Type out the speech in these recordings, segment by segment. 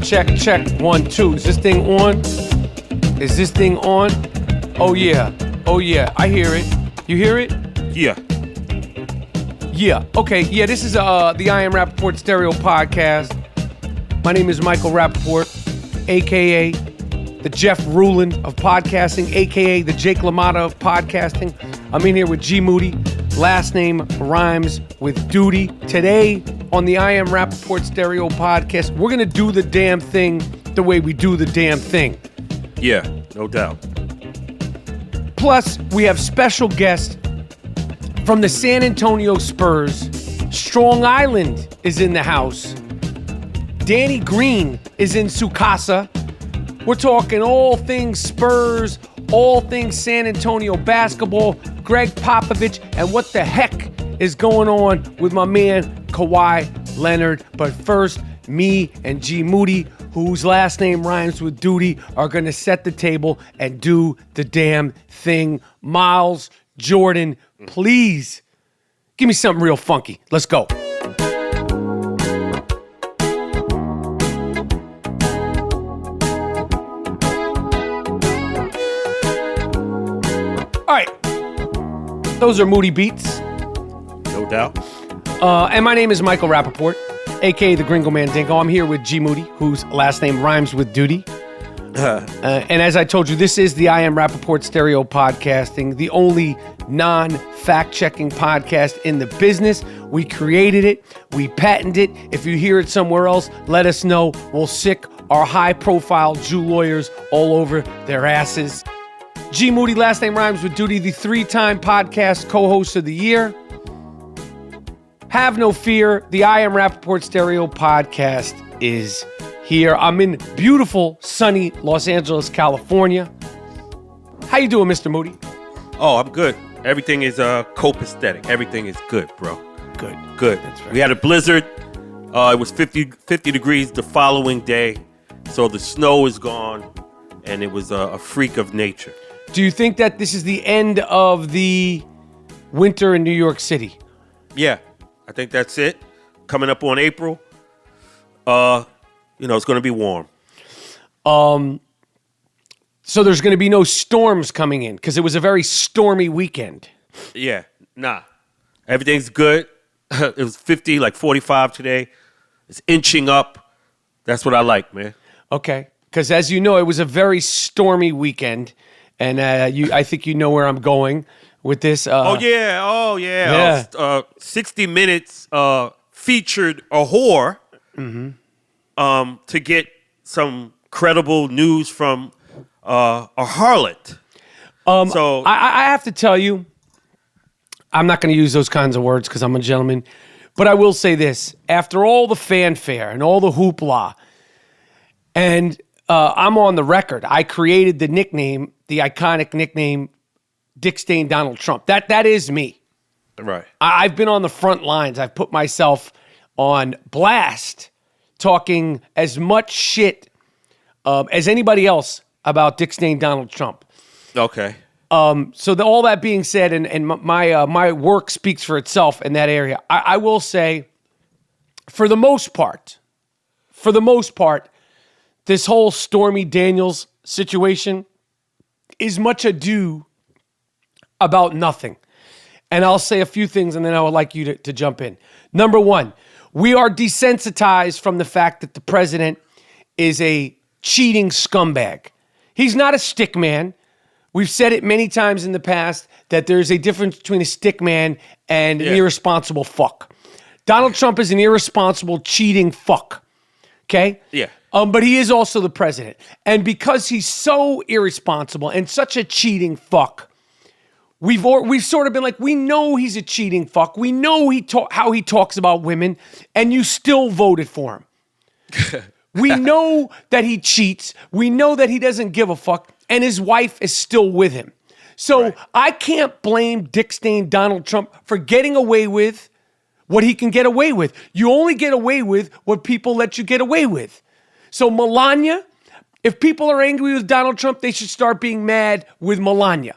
Check. 1, 2. Is this thing on? Oh yeah. I hear it. You hear it? Yeah. Okay. Yeah, this is the I Am Rapaport Stereo Podcast. My name is Michael Rapaport, a.k.a. the Jeff Rulin of podcasting, a.k.a. the Jake LaMotta of podcasting. I'm in here with G Moody. Last name rhymes with duty. Today on the I Am Rapaport Stereo Podcast, we're going to do the damn thing the way we do the damn thing. Yeah, no doubt. Plus, we have special guest from the San Antonio Spurs. Strong Island is in the house. Danny Green is in Sukasa. We're talking all things Spurs, all things San Antonio basketball, Greg Popovich, and what the heck is going on with my man Kawhi Leonard. But first, me and G Moody, whose last name rhymes with duty, are going to set the table and do the damn thing. Miles Jordan, please give me something real funky. Let's go. All right. Those are Moody beats. No doubt. And my name is Michael Rapaport, a.k.a. the Gringo Mandingo. I'm here with G Moody, whose last name rhymes with duty. And as I told you, this is the I Am Rapaport Stereo Podcasting, the only non-fact-checking podcast in the business. We created it. We patented it. If you hear it somewhere else, let us know. We'll sick our high-profile Jew lawyers all over their asses. G Moody, last name rhymes with duty, the 3-time podcast co-host of the year. Have no fear, the I Am Rapaport Stereo Podcast is here. I'm in beautiful, sunny Los Angeles, California. How you doing, Mr. Moody? Oh, I'm good. Everything is copacetic. Everything is good, bro. Good. That's right. We had a blizzard. It was 50 degrees the following day. So the snow is gone, and it was a freak of nature. Do you think that this is the end of the winter in New York City? Yeah, I think that's it. Coming up on April, it's going to be warm. So there's going to be no storms coming in because it was a very stormy weekend. Yeah, nah. Everything's good. It was 50, like 45 today. It's inching up. That's what I like, man. Okay, because as you know, it was a very stormy weekend. And I think you know where I'm going with this. Oh, yeah. 60 Minutes featured a whore to get some credible news from a harlot. So I have to tell you, I'm not going to use those kinds of words because I'm a gentleman. But I will say this. After all the fanfare and all the hoopla, and I'm on the record, I created the nickname, the iconic nickname, Dick Stain Donald Trump. That is me. Right. I've been on the front lines. I've put myself on blast talking as much shit as anybody else about Dick Stain Donald Trump. Okay. So all that being said, and my work speaks for itself in that area, I will say, for the most part, this whole Stormy Daniels situation is much ado about nothing. And I'll say a few things and then I would like you to jump in. Number one, we are desensitized from the fact that the president is a cheating scumbag. He's not a stick man. We've said it many times in the past that there's a difference between a stick man and an irresponsible fuck. Donald Trump is an irresponsible, cheating fuck. Okay? Yeah. But he is also the president. And because he's so irresponsible and such a cheating fuck, we've sort of been like, we know he's a cheating fuck. We know how he talks about women, and you still voted for him. We know that he cheats. We know that he doesn't give a fuck, and his wife is still with him. So right. I can't blame Dick Stain Donald Trump for getting away with what he can get away with. You only get away with what people let you get away with. So Melania, if people are angry with Donald Trump, they should start being mad with Melania.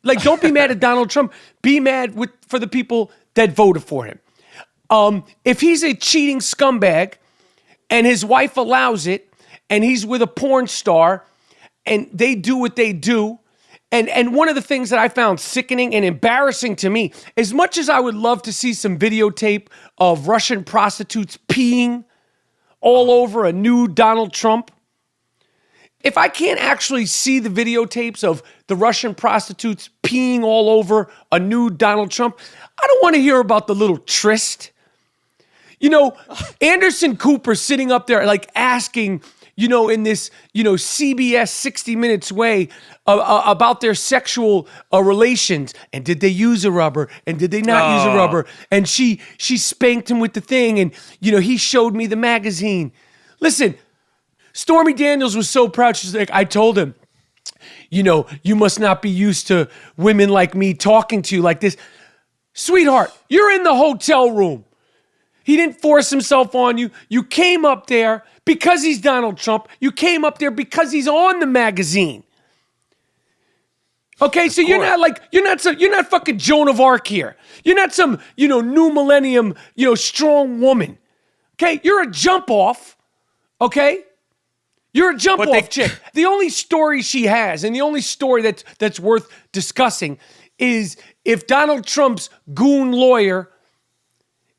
Like, don't be mad at Donald Trump. Be mad for the people that voted for him. If he's a cheating scumbag and his wife allows it, and he's with a porn star, and they do what they do. And one of the things that I found sickening and embarrassing to me, as much as I would love to see some videotape of Russian prostitutes peeing all over a nude Donald Trump, if I can't actually see the videotapes of the Russian prostitutes peeing all over a nude Donald Trump, I don't want to hear about the little tryst. You know, Anderson Cooper sitting up there like asking, you know, in this, you know, CBS 60 Minutes way about their sexual relations. And did they use a rubber? And did they not use a rubber? And she spanked him with the thing. And, you know, he showed me the magazine. Listen, Stormy Daniels was so proud. She's like, I told him, you know, you must not be used to women like me talking to you like this. Sweetheart, you're in the hotel room. He didn't force himself on you. You came up there because he's Donald Trump. You came up there because he's on the magazine. Okay, so you're not fucking Joan of Arc here. You're not some, you know, new millennium, you know, strong woman. Okay, you're a jump off. Okay? You're a jump off chick. The only story she has, and the only story that's worth discussing, is if Donald Trump's goon lawyer,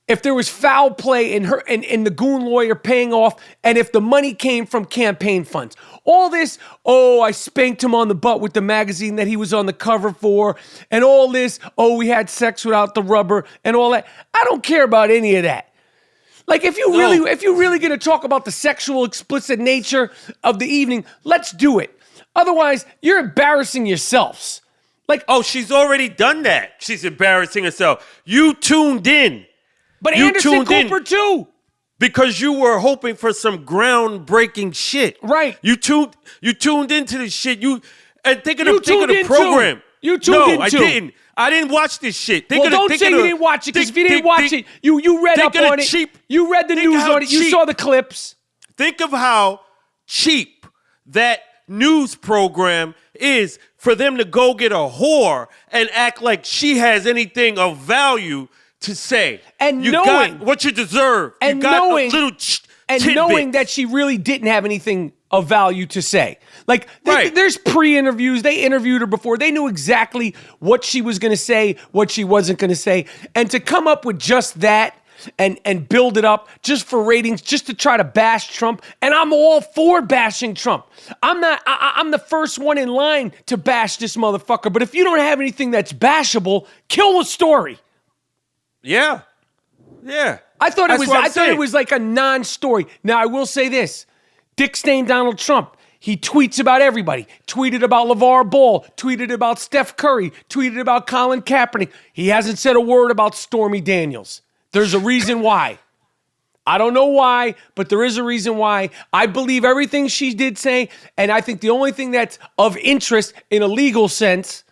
if there was foul play in her and the goon lawyer paying off, and if the money came from campaign funds. All this, oh, I spanked him on the butt with the magazine that he was on the cover for, and all this, oh, we had sex without the rubber, and all that. I don't care about any of that. Like, if you're really going to talk about the sexual explicit nature of the evening, let's do it. Otherwise, you're embarrassing yourselves. Like, oh, she's already done that. She's embarrassing herself. You tuned in. But Anderson Cooper too. Because you were hoping for some groundbreaking shit. Right. You tuned into this shit. Think of the program. You tuned in No, I didn't. I didn't watch this shit. Don't say you didn't watch it, because if you didn't watch it, you read up on it. You read the news on it. You saw the clips. Think of how cheap that news program is for them to go get a whore and act like she has anything of value to say. And you got what you deserve. And you got knowing, a little knowing that she really didn't have anything of value to say. Like, right. There's pre-interviews. They interviewed her before. They knew exactly what she was going to say, what she wasn't going to say. And to come up with just that and build it up just for ratings, just to try to bash Trump. And I'm all for bashing Trump. I'm the first one in line to bash this motherfucker. But if you don't have anything that's bashable, kill the story. Yeah. Yeah. I thought it was like a non-story. Now, I will say this. Dick Stain Donald Trump, he tweets about everybody. Tweeted about LeVar Ball. Tweeted about Steph Curry. Tweeted about Colin Kaepernick. He hasn't said a word about Stormy Daniels. There's a reason why. I don't know why, but there is a reason why. I believe everything she did say, and I think the only thing that's of interest in a legal sense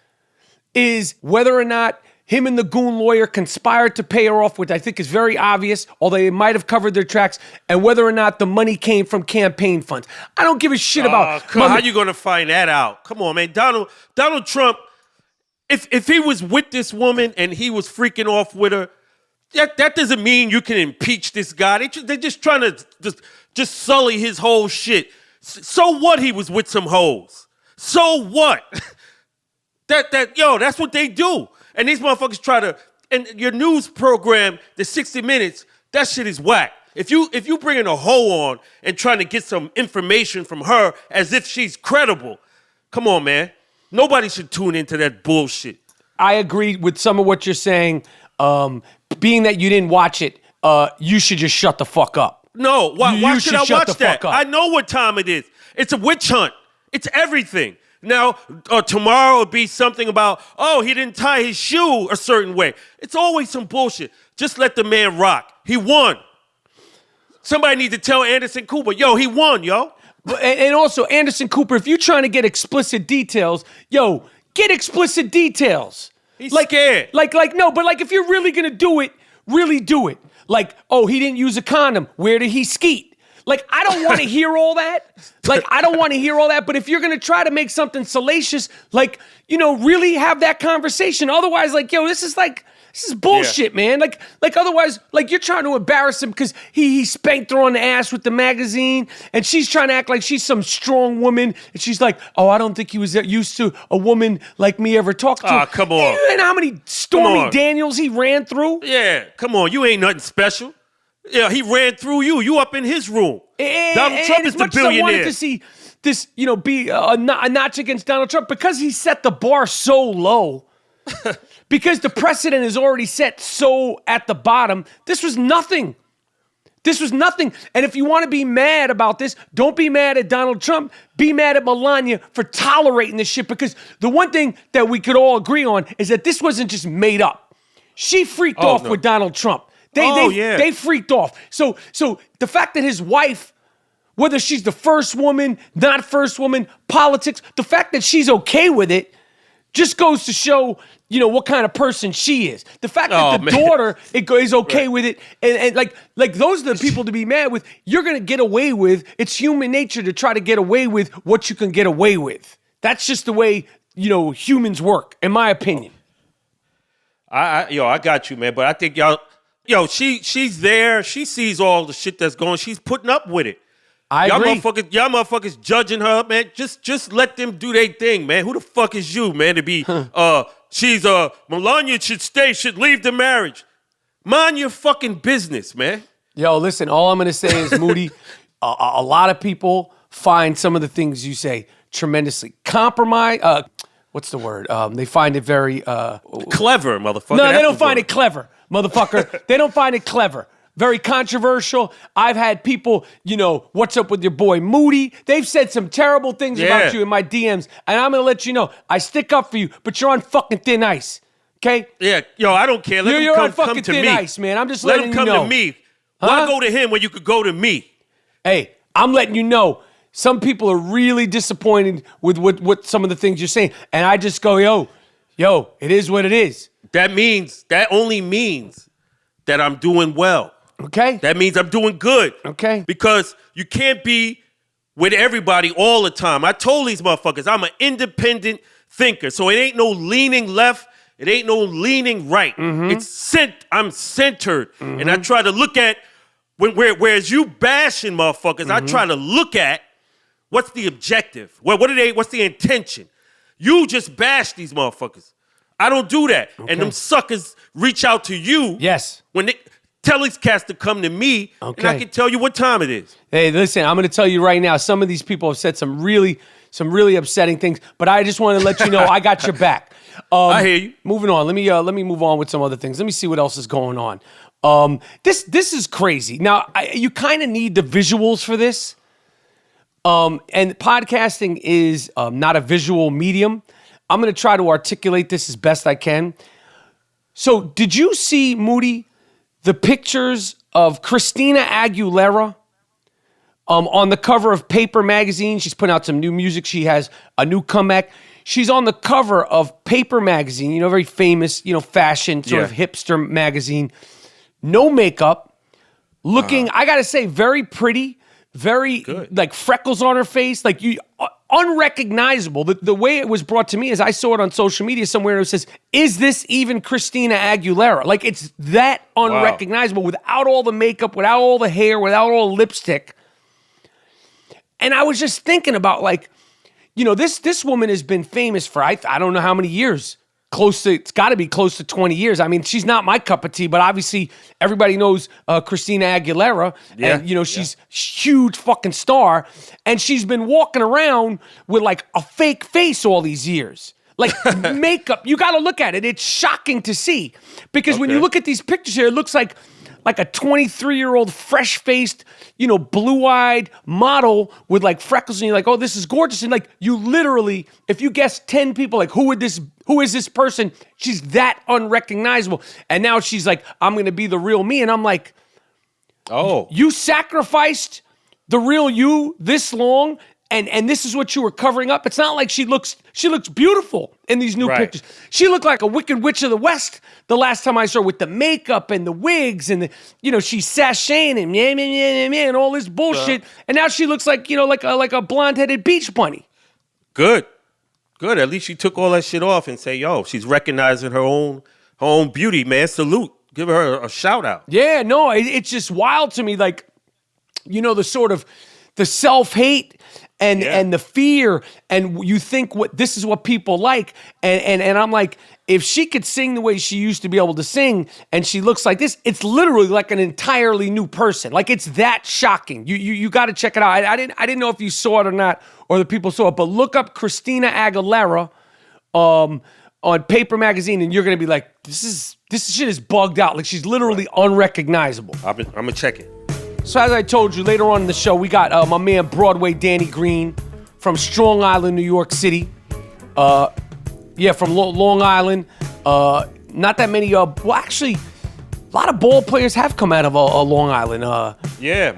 is whether or not him and the goon lawyer conspired to pay her off, which I think is very obvious, although they might have covered their tracks, and whether or not the money came from campaign funds. I don't give a shit about... How you going to find that out? Come on, man. Donald Trump, if he was with this woman and he was freaking off with her, that doesn't mean you can impeach this guy. They're just trying to just sully his whole shit. So what he was with some hoes? So what? That's what they do. And these motherfuckers try to, and your news program, the 60 Minutes, that shit is whack. If you bringing a hoe on and trying to get some information from her as if she's credible, come on, man. Nobody should tune into that bullshit. I agree with some of what you're saying. Being that you didn't watch it, you should just shut the fuck up. No, why should I watch that? Up. I know what time it is. It's a witch hunt. It's everything. Now, tomorrow will be something about, oh, he didn't tie his shoe a certain way. It's always some bullshit. Just let the man rock. He won. Somebody needs to tell Anderson Cooper, yo, he won, yo. And also, Anderson Cooper, if you're trying to get explicit details, yo, get explicit details. He's scared. No, but if you're really going to do it, really do it. Like, oh, he didn't use a condom. Where did he skeet? I don't want to hear all that. I don't want to hear all that. But if you're going to try to make something salacious, really have that conversation. Otherwise, this is This is bullshit, man. Like otherwise, like you're trying to embarrass him because he spanked her on the ass with the magazine, and she's trying to act like she's some strong woman, and she's like, oh, I don't think he was used to a woman like me ever talk to. Ah, come on. And how many Stormy Daniels he ran through? Yeah, come on. You ain't nothing special. Yeah, he ran through you. You up in his room. Donald Trump is the billionaire. I wanted to see this, be a notch against Donald Trump because he set the bar so low. Because the precedent is already set so at the bottom. This was nothing. And if you want to be mad about this, don't be mad at Donald Trump. Be mad at Melania for tolerating this shit. Because the one thing that we could all agree on is that this wasn't just made up. She freaked off with Donald Trump. They freaked off. So the fact that his wife, whether she's the first woman, not first woman, politics, the fact that she's okay with it just goes to show, what kind of person she is. The fact that the daughter is okay with it, and like those are the people to be mad with. You're going to get away with. It's human nature to try to get away with what you can get away with. That's just the way, humans work, in my opinion. I got you, man. But I think she's there. She sees all the shit that's going. She's putting up with it. I agree. Y'all motherfuckers judging her, man. Just let them do their thing, man. Who the fuck is you, man, to be she's Melania should leave the marriage. Mind your fucking business, man. Yo, listen, all I'm gonna say is, Moody, a lot of people find some of the things you say tremendously compromise. What's the word? They find it very clever, motherfucker. No, they don't find it clever, motherfucker. They don't find it clever. Very controversial. I've had people, what's up with your boy Moody? They've said some terrible things about you in my DMs, and I'm gonna let you know, I stick up for you, but you're on fucking thin ice. Okay? Yeah, I don't care. You're on fucking thin ice, man. I'm just letting you know. Let him come to me. Why go to him when you could go to me? Hey, I'm letting you know. Some people are really disappointed with what some of the things you're saying, and I just go, yo, it is what it is. That only means that I'm doing well. Okay. That means I'm doing good. Okay. Because you can't be with everybody all the time. I told these motherfuckers I'm an independent thinker. So it ain't no leaning left. It ain't no leaning right. Mm-hmm. I'm centered. Mm-hmm. And I try to look at, whereas you bashing motherfuckers, I try to look at what's the objective. What's the intention? You just bash these motherfuckers. I don't do that. Okay. And them suckers reach out to you. Yes. When they tell these cats to come to me, and I can tell you what time it is. Hey, listen, I'm going to tell you right now, some of these people have said some really upsetting things, but I just want to let you know I got your back. I hear you. Moving on. Let me move on with some other things. Let me see what else is going on. This is crazy. Now, you kind of need the visuals for this. And podcasting is not a visual medium. I'm going to try to articulate this as best I can. So, did you see, Moody, the pictures of Christina Aguilera on the cover of Paper magazine? She's putting out some new music. She has a new comeback. She's on the cover of Paper magazine, very famous, fashion sort of hipster magazine. No makeup, looking, I got to say, very pretty, very good. Like freckles on her face, like unrecognizable. The way it was brought to me is I saw it on social media somewhere and it says, is this even Christina Aguilera? Like it's that unrecognizable without all the makeup, without all the hair, without all the lipstick. And I was just thinking about this woman has been famous for, I don't know how many years. It's got to be close to 20 years. I mean, she's not my cup of tea, but obviously everybody knows Christina Aguilera. Yeah, and, she's huge fucking star. And she's been walking around with like a fake face all these years. Like makeup, you got to look at it. It's shocking to see. Because when you look at these pictures here, it looks like a 23-year-old fresh-faced, blue-eyed model with like freckles, and you're like, oh, this is gorgeous. And like you literally, if you guess 10 people, like who is this person? She's that unrecognizable. And now she's like, I'm gonna be the real me. And I'm like, oh, you sacrificed the real you this long, and this is what you were covering up. It's not like she looks beautiful in these new pictures. She looked like a Wicked Witch of the West the last time I saw her with the makeup and the wigs and she's sashaying and all this bullshit. And now she looks like, like a blonde-headed beach bunny. Good. At least she took all that shit off and say, yo, she's recognizing her own her own beauty, man. Salute. Give her a shout out. Yeah, no, it's just wild to me. Like, the sort of the self-hate and the fear, and you think this is what people like, and I'm like, if she could sing the way she used to be able to sing, and she looks like this, it's literally like an entirely new person. Like, it's that shocking. You got to check it out. I didn't know if you saw it or not, or the people saw it, but look up Christina Aguilera on Paper Magazine, and you're gonna be like, this shit is bugged out. Like, she's literally unrecognizable. I'm gonna check it. So as I told you, later on in the show, we got my man Broadway Danny Green from Strong Island, New York City. From Long Island. Not that many, actually, a lot of ball players have come out of Long Island.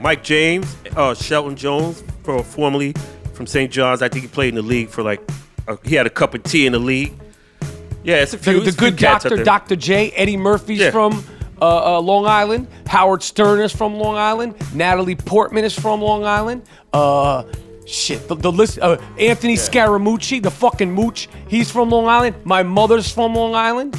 Mike James, Shelton Jones, formerly from St. John's. I think he played in the league for he had a cup of tea in the league. Yeah, it's a few. The good doctor, Dr. J. Eddie Murphy's from Long Island. Howard Stern is from Long Island. Natalie Portman is from Long Island. The list. Anthony Scaramucci, the fucking mooch, he's from Long Island. My mother's from Long Island.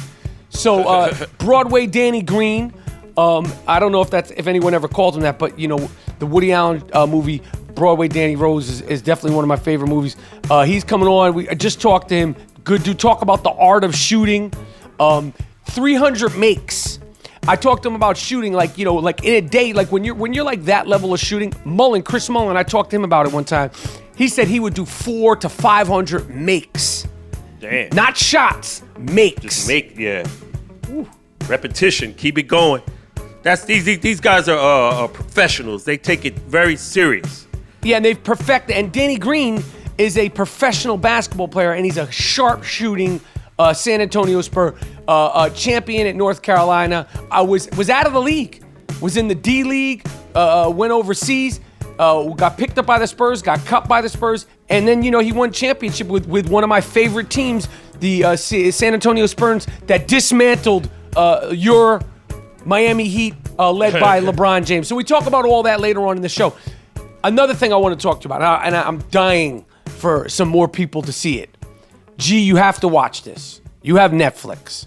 So Broadway Danny Green. I don't know if anyone ever called him that, but the Woody Allen movie Broadway Danny Rose is definitely one of my favorite movies. He's coming on. I just talked to him. Good dude. Talk about the art of shooting. 300 makes. I talked to him about shooting, like in a day, like when you're like that level of shooting. Chris Mullen, I talked to him about it one time. He said he would do 400 to 500 makes. Damn. Not shots, makes. Just yeah. Woo. Repetition, keep it going. These guys are professionals. They take it very serious. Yeah, and they've perfected. And Danny Green is a professional basketball player, and he's a sharp shooting San Antonio Spur champion at North Carolina. I was out of the league, was in the D League, went overseas, got picked up by the Spurs, got cut by the Spurs, and then he won championship with one of my favorite teams, the San Antonio Spurs, that dismantled your Miami Heat, led by LeBron James. So we talk about all that later on in the show. Another thing I want to talk to you about, and I'm dying for some more people to see it. G, you have to watch this. You have Netflix.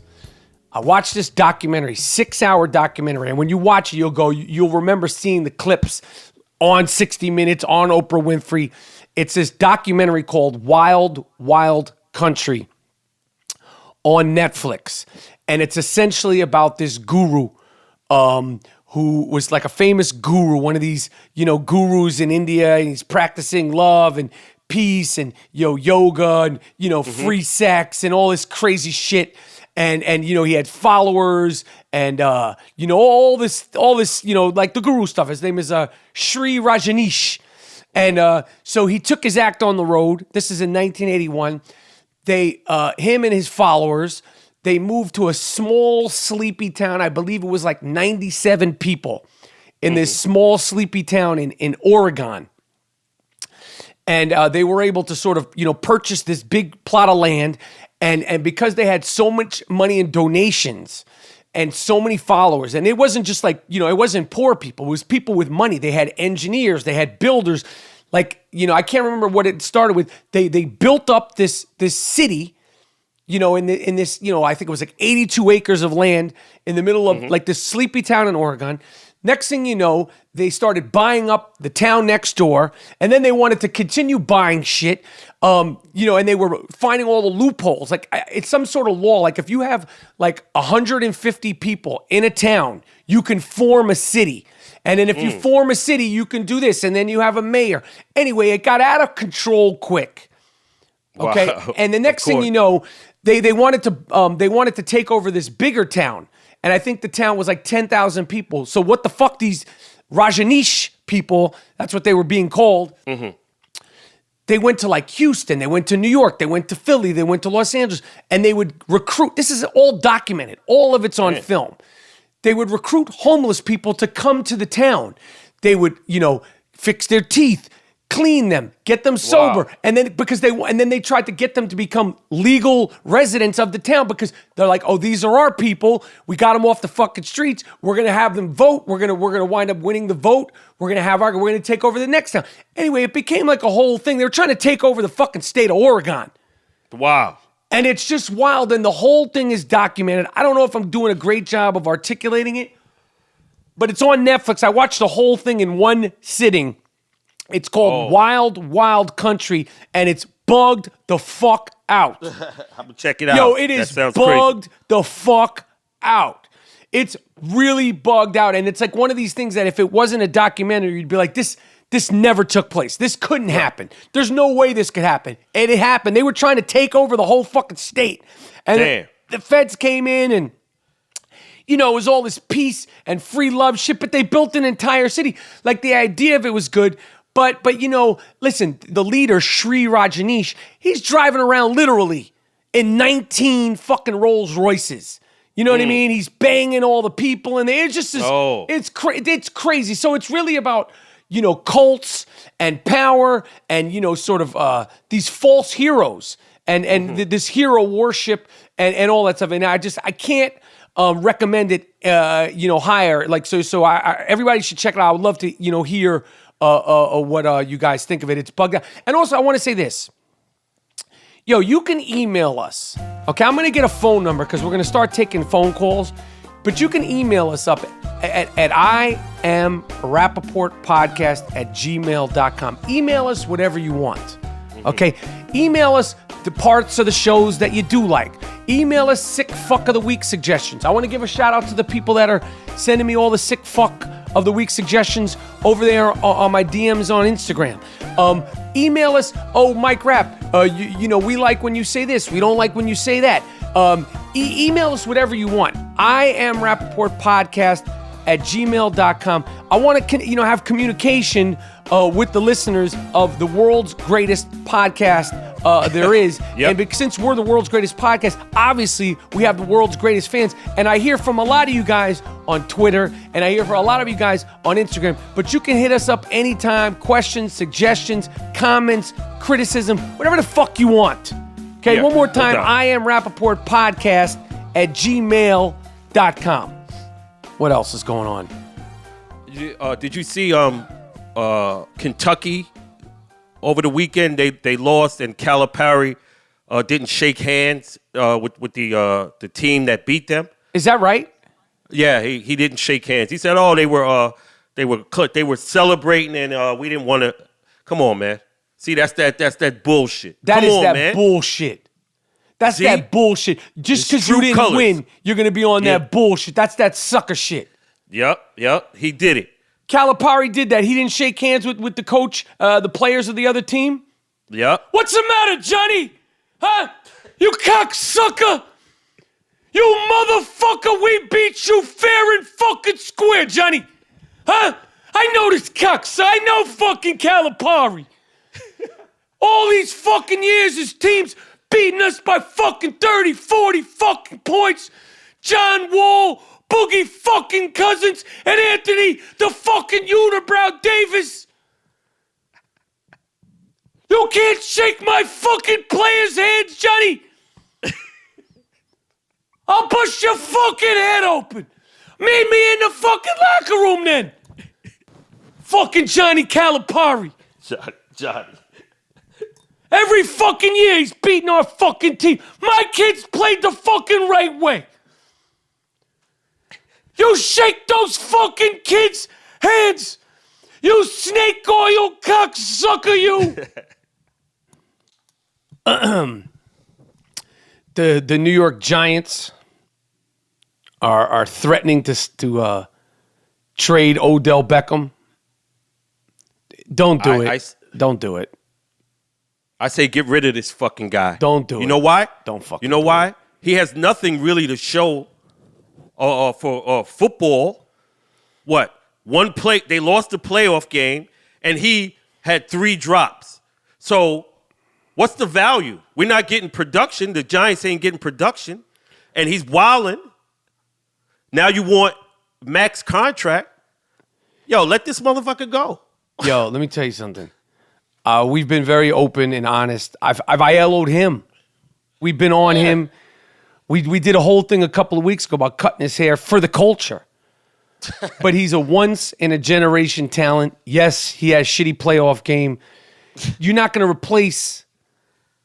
I watched this documentary, 6-hour documentary, and when you watch it, you'll remember seeing the clips on 60 Minutes, on Oprah Winfrey. It's this documentary called Wild Wild Country on Netflix, and it's essentially about this guru who was like a famous guru, one of these, gurus in India, and he's practicing love and peace and yoga and free sex and all this crazy shit, and he had followers and all this like the guru stuff. His name is Sri Rajneesh, and so he took his act on the road. This is in 1981. Him and his followers, they moved to a small sleepy town. I believe it was like 97 people in this small sleepy town in Oregon. And they were able to sort of, purchase this big plot of land. And because they had so much money in donations and so many followers, and it wasn't just like, it wasn't poor people. It was people with money. They had engineers. They had builders. Like, I can't remember what it started with. They built up this city, in this, I think it was like 82 acres of land in the middle of like this sleepy town in Oregon. Next thing you know, they started buying up the town next door, and then they wanted to continue buying shit, and they were finding all the loopholes. Like, it's some sort of law. Like, if you have like 150 people in a town, you can form a city. And then if you form a city, you can do this, and then you have a mayor. Anyway, it got out of control quick. Okay, wow. And the next thing you know, they wanted to take over this bigger town. And I think the town was like 10,000 people. So what the fuck, these Rajneesh people, that's what they were being called. They went to like Houston, they went to New York, they went to Philly, they went to Los Angeles, and they would recruit. This is all documented. All of it's on film. They would recruit homeless people to come to the town. They would, fix their teeth, clean them, get them sober, and then they tried to get them to become legal residents of the town, because they're like, oh, these are our people. We got them off the fucking streets. We're gonna have them vote. We're gonna wind up winning the vote. We're gonna take over the next town. Anyway, it became like a whole thing. They were trying to take over the fucking state of Oregon. Wow. And it's just wild. And the whole thing is documented. I don't know if I'm doing a great job of articulating it, but it's on Netflix. I watched the whole thing in one sitting. It's called Wild Wild Country, and it's bugged the fuck out. I'm gonna check it out. Yo, it is bugged the fuck out. It's really bugged out, and it's like one of these things that if it wasn't a documentary, you'd be like, this never took place. This couldn't happen. There's no way this could happen. And it happened. They were trying to take over the whole fucking state. And the feds came in and, you know, it was all this peace and free love shit, but they built an entire city. Like, the idea of it was good, but you know, listen, the leader, Sri Rajneesh, he's driving around literally in 19 fucking Rolls Royces. You know what I mean? He's banging all the people, and it's just this, it's crazy. So it's really about, you know, cults and power and, you know, sort of these false heroes and this hero worship and all that stuff. And I can't recommend it, you know, higher. Like, so everybody should check it out. I would love to, you know, hear what you guys think of it. It's bugged out. And also, I want to say this. Yo, you can email us. Okay, I'm going to get a phone number because we're going to start taking phone calls. But you can email us up at IamRapaportPodcast@gmail.com. Email us whatever you want. Okay? Email us the parts of the shows that you do like. Email us sick fuck of the week suggestions. I want to give a shout out to the people that are sending me all the sick fuck of the week suggestions over there on my DMs on Instagram. Email us, Mike Rapp, you know, we like when you say this. We don't like when you say that. Email us whatever you want. I am Rapaport Podcast @gmail.com. I want to, you know, have communication with the listeners of the world's greatest podcast there is. Yep. And since we're the world's greatest podcast, obviously we have the world's greatest fans. And I hear from a lot of you guys on Twitter, and I hear from a lot of you guys on Instagram. But you can hit us up anytime. Questions, suggestions, comments, criticism, whatever the fuck you want. Okay, one more time. I am Rapaport Podcast @gmail.com. What else is going on? Did you see Kentucky over the weekend? They lost, and Calipari didn't shake hands with the team that beat them. Is that right? Yeah, he didn't shake hands. He said, "Oh, they were celebrating, and we didn't want to." Come on, man. See, that's that bullshit. That Come is on, that man. bullshit. That's See? that bullshit. Just because you didn't win, you're going to be on that bullshit. That's that sucker shit. Yep. He did it. Calipari did that. He didn't shake hands with the coach, the players of the other team. Yep. What's the matter, Johnny? Huh? You cocksucker! You motherfucker! We beat you fair and fucking square, Johnny! Huh? I know this cocksucker. I know fucking Calipari. All these fucking years, his team's beating us by fucking 30, 40 fucking points. John Wall, Boogie fucking Cousins, and Anthony the fucking Unibrow Davis. You can't shake my fucking players' hands, Johnny. I'll bust your fucking head open. Meet me in the fucking locker room then. Fucking Johnny Calipari. Johnny. Every fucking year he's beating our fucking team. My kids played the fucking right way. You shake those fucking kids' hands. You snake oil cocksucker, you. The New York Giants are threatening to trade Odell Beckham. Don't do it. Don't do it. I say get rid of this fucking guy. Don't do it. You know why? Don't fucking. You know why? He has nothing really to show for football. What? One play, they lost the playoff game, and he had 3 drops. So what's the value? We're not getting production. The Giants ain't getting production, and he's wilding. Now you want max contract. Yo, let this motherfucker go. Yo, let me tell you something. We've been very open and honest. I've ILO'd him. We've been on him. We did a whole thing a couple of weeks ago about cutting his hair for the culture. But he's a once-in-a-generation talent. Yes, he has shitty playoff game. You're not going to replace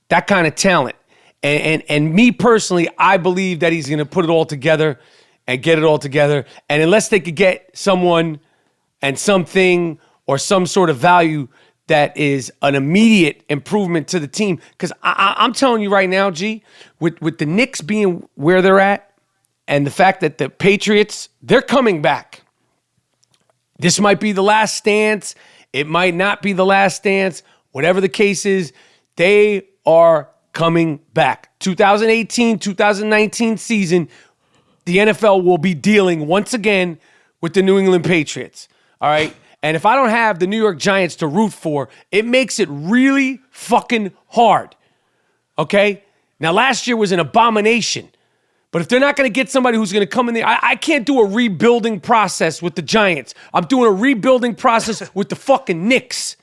that kind of talent. And me personally, I believe that he's going to put it all together and get it all together. And unless they could get someone and something or some sort of value that is an immediate improvement to the team, because I'm telling you right now, G, with the Knicks being where they're at and the fact that the Patriots, they're coming back. This might be the last stance. It might not be the last stance. Whatever the case is, they are coming back. 2018, 2019 season, the NFL will be dealing once again with the New England Patriots. All right? And if I don't have the New York Giants to root for, it makes it really fucking hard. Okay? Now, last year was an abomination. But if they're not going to get somebody who's going to come in there, I can't do a rebuilding process with the Giants. I'm doing a rebuilding process with the fucking Knicks.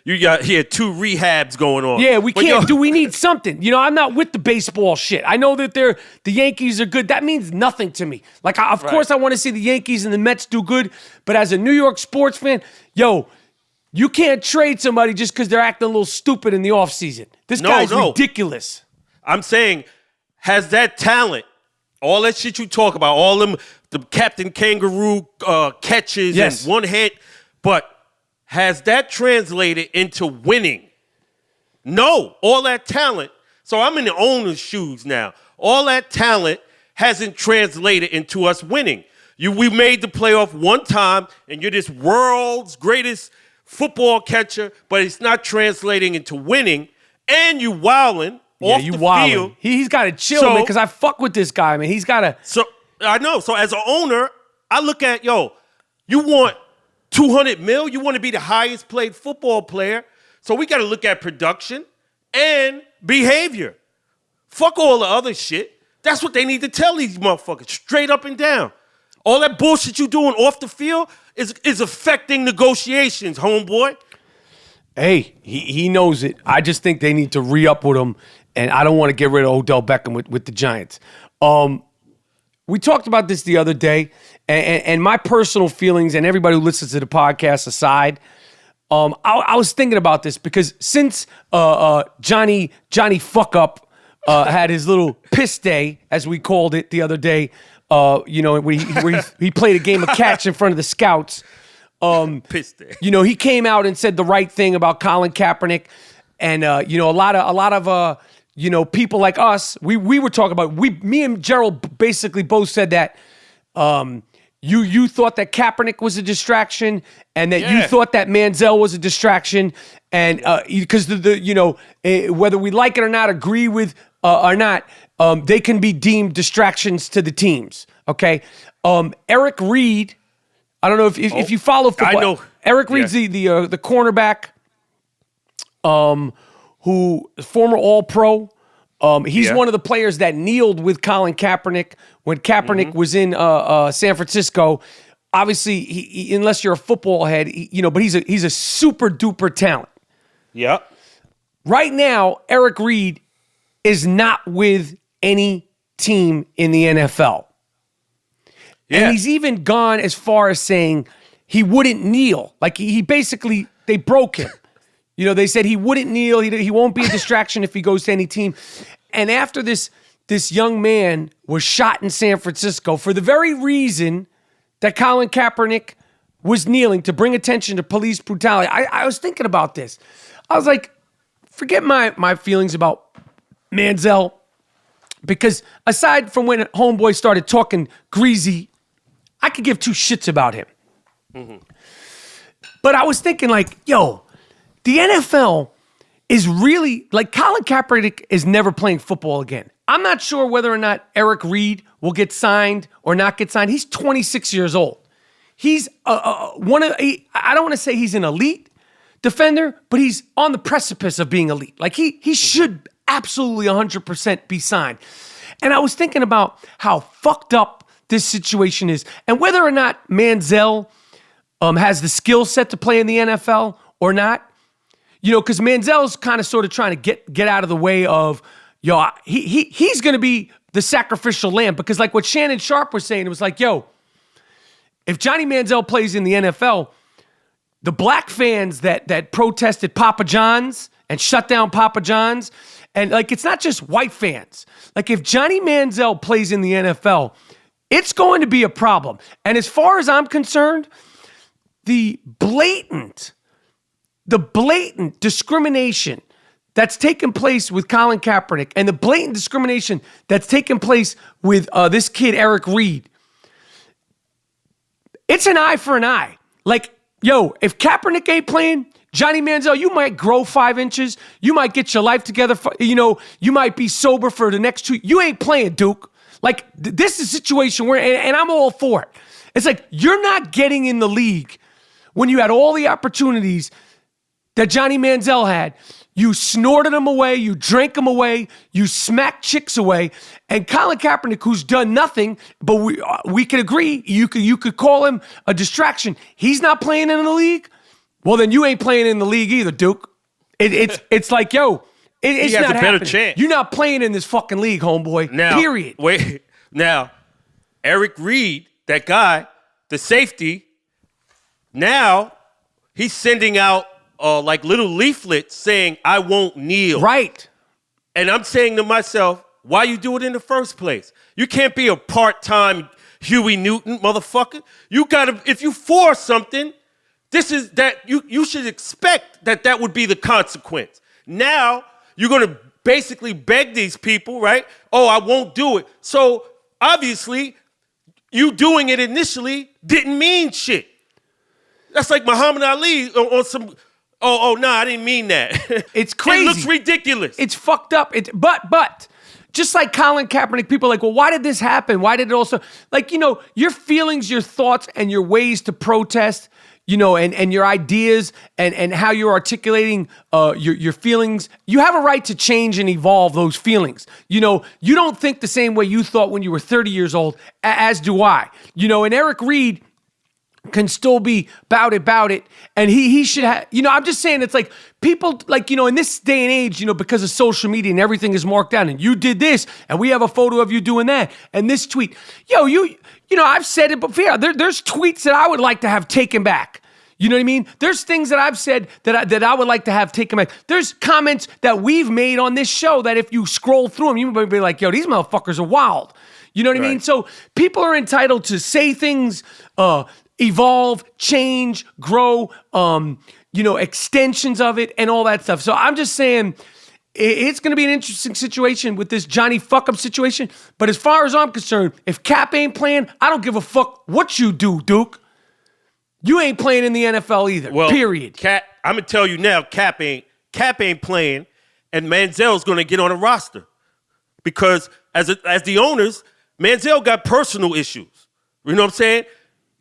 You got here 2 rehabs going on. Yeah, we can't we need something. You know, I'm not with the baseball shit. I know that the Yankees are good. That means nothing to me. Like, of course I want to see the Yankees and the Mets do good, but as a New York sports fan, you can't trade somebody just because they're acting a little stupid in the offseason. This guy's ridiculous. I'm saying, has that talent, all that shit you talk about, all them, the Captain Kangaroo catches and one hit, but has that translated into winning? No, all that talent. So I'm in the owner's shoes now. All that talent hasn't translated into us winning. We made the playoff one time, and you're this world's greatest football catcher, but it's not translating into winning, and you wilding off the field. He's got to chill, man, because I fuck with this guy, man. He's got to. So I know. So as an owner, I look at, you want $200 million? You want to be the highest paid football player? So we got to look at production and behavior. Fuck all the other shit. That's what they need to tell these motherfuckers, straight up and down. All that bullshit you doing off the field is affecting negotiations, homeboy. Hey, he knows it. I just think they need to re-up with him, and I don't want to get rid of Odell Beckham with the Giants. We talked about this the other day, and my personal feelings, and everybody who listens to the podcast aside, I was thinking about this because since Johnny Fuck Up had his little piss day, as we called it the other day, where he played a game of catch in front of the scouts. Piss day. He came out and said the right thing about Colin Kaepernick, and a lot of people like us, we were talking about, me and Gerald basically both said that you thought that Kaepernick was a distraction, and that you thought that Manziel was a distraction, and because whether we like it or not, agree with or not, they can be deemed distractions to the teams. Okay, Eric Reed. I don't know if you follow football. I know. Eric Reed's the cornerback, who former All-Pro. He's one of the players that kneeled with Colin Kaepernick when Kaepernick was in San Francisco. Obviously, he, unless you're a football head, but he's a super duper talent. Yeah. Right now, Eric Reed is not with any team in the NFL. Yeah. And he's even gone as far as saying he wouldn't kneel. Like he basically, they broke him. They said he wouldn't kneel. He won't be a distraction if he goes to any team. And after this young man was shot in San Francisco for the very reason that Colin Kaepernick was kneeling, to bring attention to police brutality. I was thinking about this. I was like, forget my feelings about Manziel, because aside from when homeboy started talking greasy, I could give two shits about him. Mm-hmm. But I was thinking the NFL is really, Colin Kaepernick is never playing football again. I'm not sure whether or not Eric Reed will get signed or not get signed. He's 26 years old. He's I don't want to say he's an elite defender, but he's on the precipice of being elite. He should absolutely 100% be signed. And I was thinking about how fucked up this situation is, and whether or not Manziel has the skill set to play in the NFL or not. Because Manziel's kind of sort of trying to get out of the way of, he's going to be the sacrificial lamb, because like what Shannon Sharp was saying, it was like, if Johnny Manziel plays in the NFL, the black fans that protested Papa John's and shut down Papa John's And like, it's not just white fans. Like, if Johnny Manziel plays in the NFL, it's going to be a problem. And as far as I'm concerned, the blatant discrimination that's taken place with Colin Kaepernick and the blatant discrimination that's taken place with this kid, Eric Reed, it's an eye for an eye. Like, yo, if Kaepernick ain't playing, Johnny Manziel, you might grow 5 inches. You might get your life together. You might be sober for the next 2. You ain't playing, Duke. Like, this is a situation where, and I'm all for it. It's like, you're not getting in the league when you had all the opportunities that Johnny Manziel had. You snorted them away, you drank them away, you smacked chicks away, and Colin Kaepernick, who's done nothing, but we could agree, you could call him a distraction. He's not playing in the league. Well, then you ain't playing in the league either, Duke. It's like, yo, it's not happening. Better chance. You're not playing in this fucking league, homeboy. Now, period. Wait, now, Eric Reed, that guy, the safety, now he's sending out like little leaflets saying, I won't kneel. Right. And I'm saying to myself, why you do it in the first place? You can't be a part-time Huey Newton, motherfucker. You gotta, if you force something, this is that, you should expect that would be the consequence. Now, you're gonna basically beg these people, right? Oh, I won't do it. So, obviously, you doing it initially didn't mean shit. That's like Muhammad Ali on some... Oh, no, I didn't mean that. It's crazy. It looks ridiculous. It's fucked up. But just like Colin Kaepernick, people are like, well, why did this happen? Why did it also... Like, your feelings, your thoughts, and your ways to protest, and your ideas and how you're articulating your feelings, you have a right to change and evolve those feelings. You don't think the same way you thought when you were 30 years old, as do I. And Eric Reed can still be about it, and he should have, I'm just saying, it's like, people, like, in this day and age, because of social media and everything is marked down, and you did this, and we have a photo of you doing that, and this tweet, I've said it before, there's tweets that I would like to have taken back. You know what I mean? There's things that I've said that I would like to have taken back. There's comments that we've made on this show that if you scroll through them, you might be like, yo, these motherfuckers are wild. You know what I mean? So people are entitled to say things, evolve, change, grow, extensions of it and all that stuff. So I'm just saying it's going to be an interesting situation with this Johnny fuck-up situation. But as far as I'm concerned, if Cap ain't playing, I don't give a fuck what you do, Duke. You ain't playing in the NFL either, period. Cap, I'm going to tell you now, Cap ain't playing, and Manziel's going to get on a roster. Because as the owners, Manziel got personal issues. You know what I'm saying?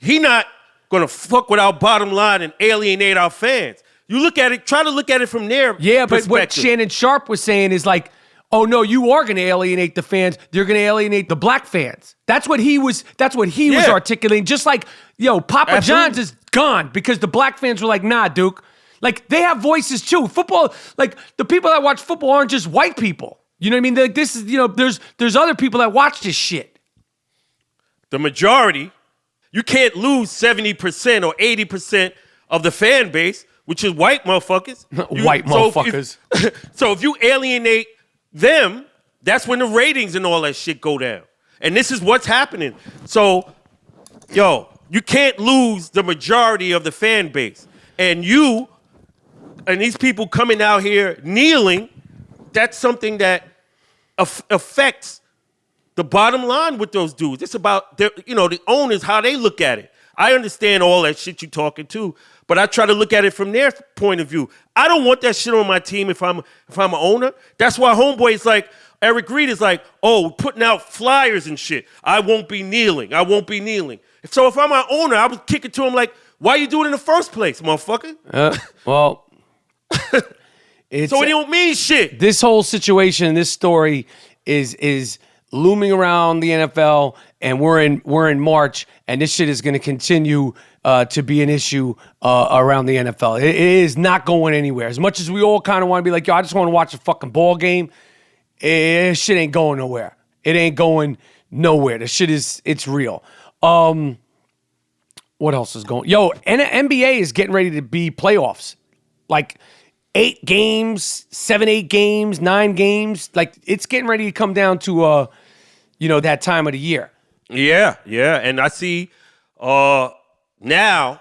He not going to fuck with our bottom line and alienate our fans. You look at it, try to look at it from their perspective. But what Shannon Sharp was saying is like, oh no, you are going to alienate the fans. They're going to alienate the black fans. That's what he was articulating. Just like, Papa John's is gone because the black fans were like, nah, Duke. Like, they have voices too. Football, like, the people that watch football aren't just white people. You know what I mean? Like, this is, there's other people that watch this shit. The majority... You can't lose 70% or 80% of the fan base, which is white motherfuckers. Motherfuckers. So if you alienate them, that's when the ratings and all that shit go down. And this is what's happening. So, you can't lose the majority of the fan base. And these people coming out here kneeling, that's something that affects the bottom line with those dudes. It's about the owners, how they look at it. I understand all that shit you talking to, but I try to look at it from their point of view. I don't want that shit on my team if I'm an owner. That's why homeboy is like, Eric Reed is like, oh, putting out flyers and shit. I won't be kneeling. So if I'm an owner, I would kick it to him like, why you do it in the first place, motherfucker? So it don't mean shit. This whole situation, this story is looming around the NFL, and we're in March, and this shit is going to continue to be an issue around the NFL. It is not going anywhere. As much as we all kind of want to be like, yo, I just want to watch a fucking ball game, shit ain't going nowhere. It ain't going nowhere. The shit it's real. What else is going? Yo, NBA is getting ready to be playoffs. Like, 8 games, 7, 8 games, 9 games. Like, it's getting ready to come down to, that time of the year. Yeah. And I see now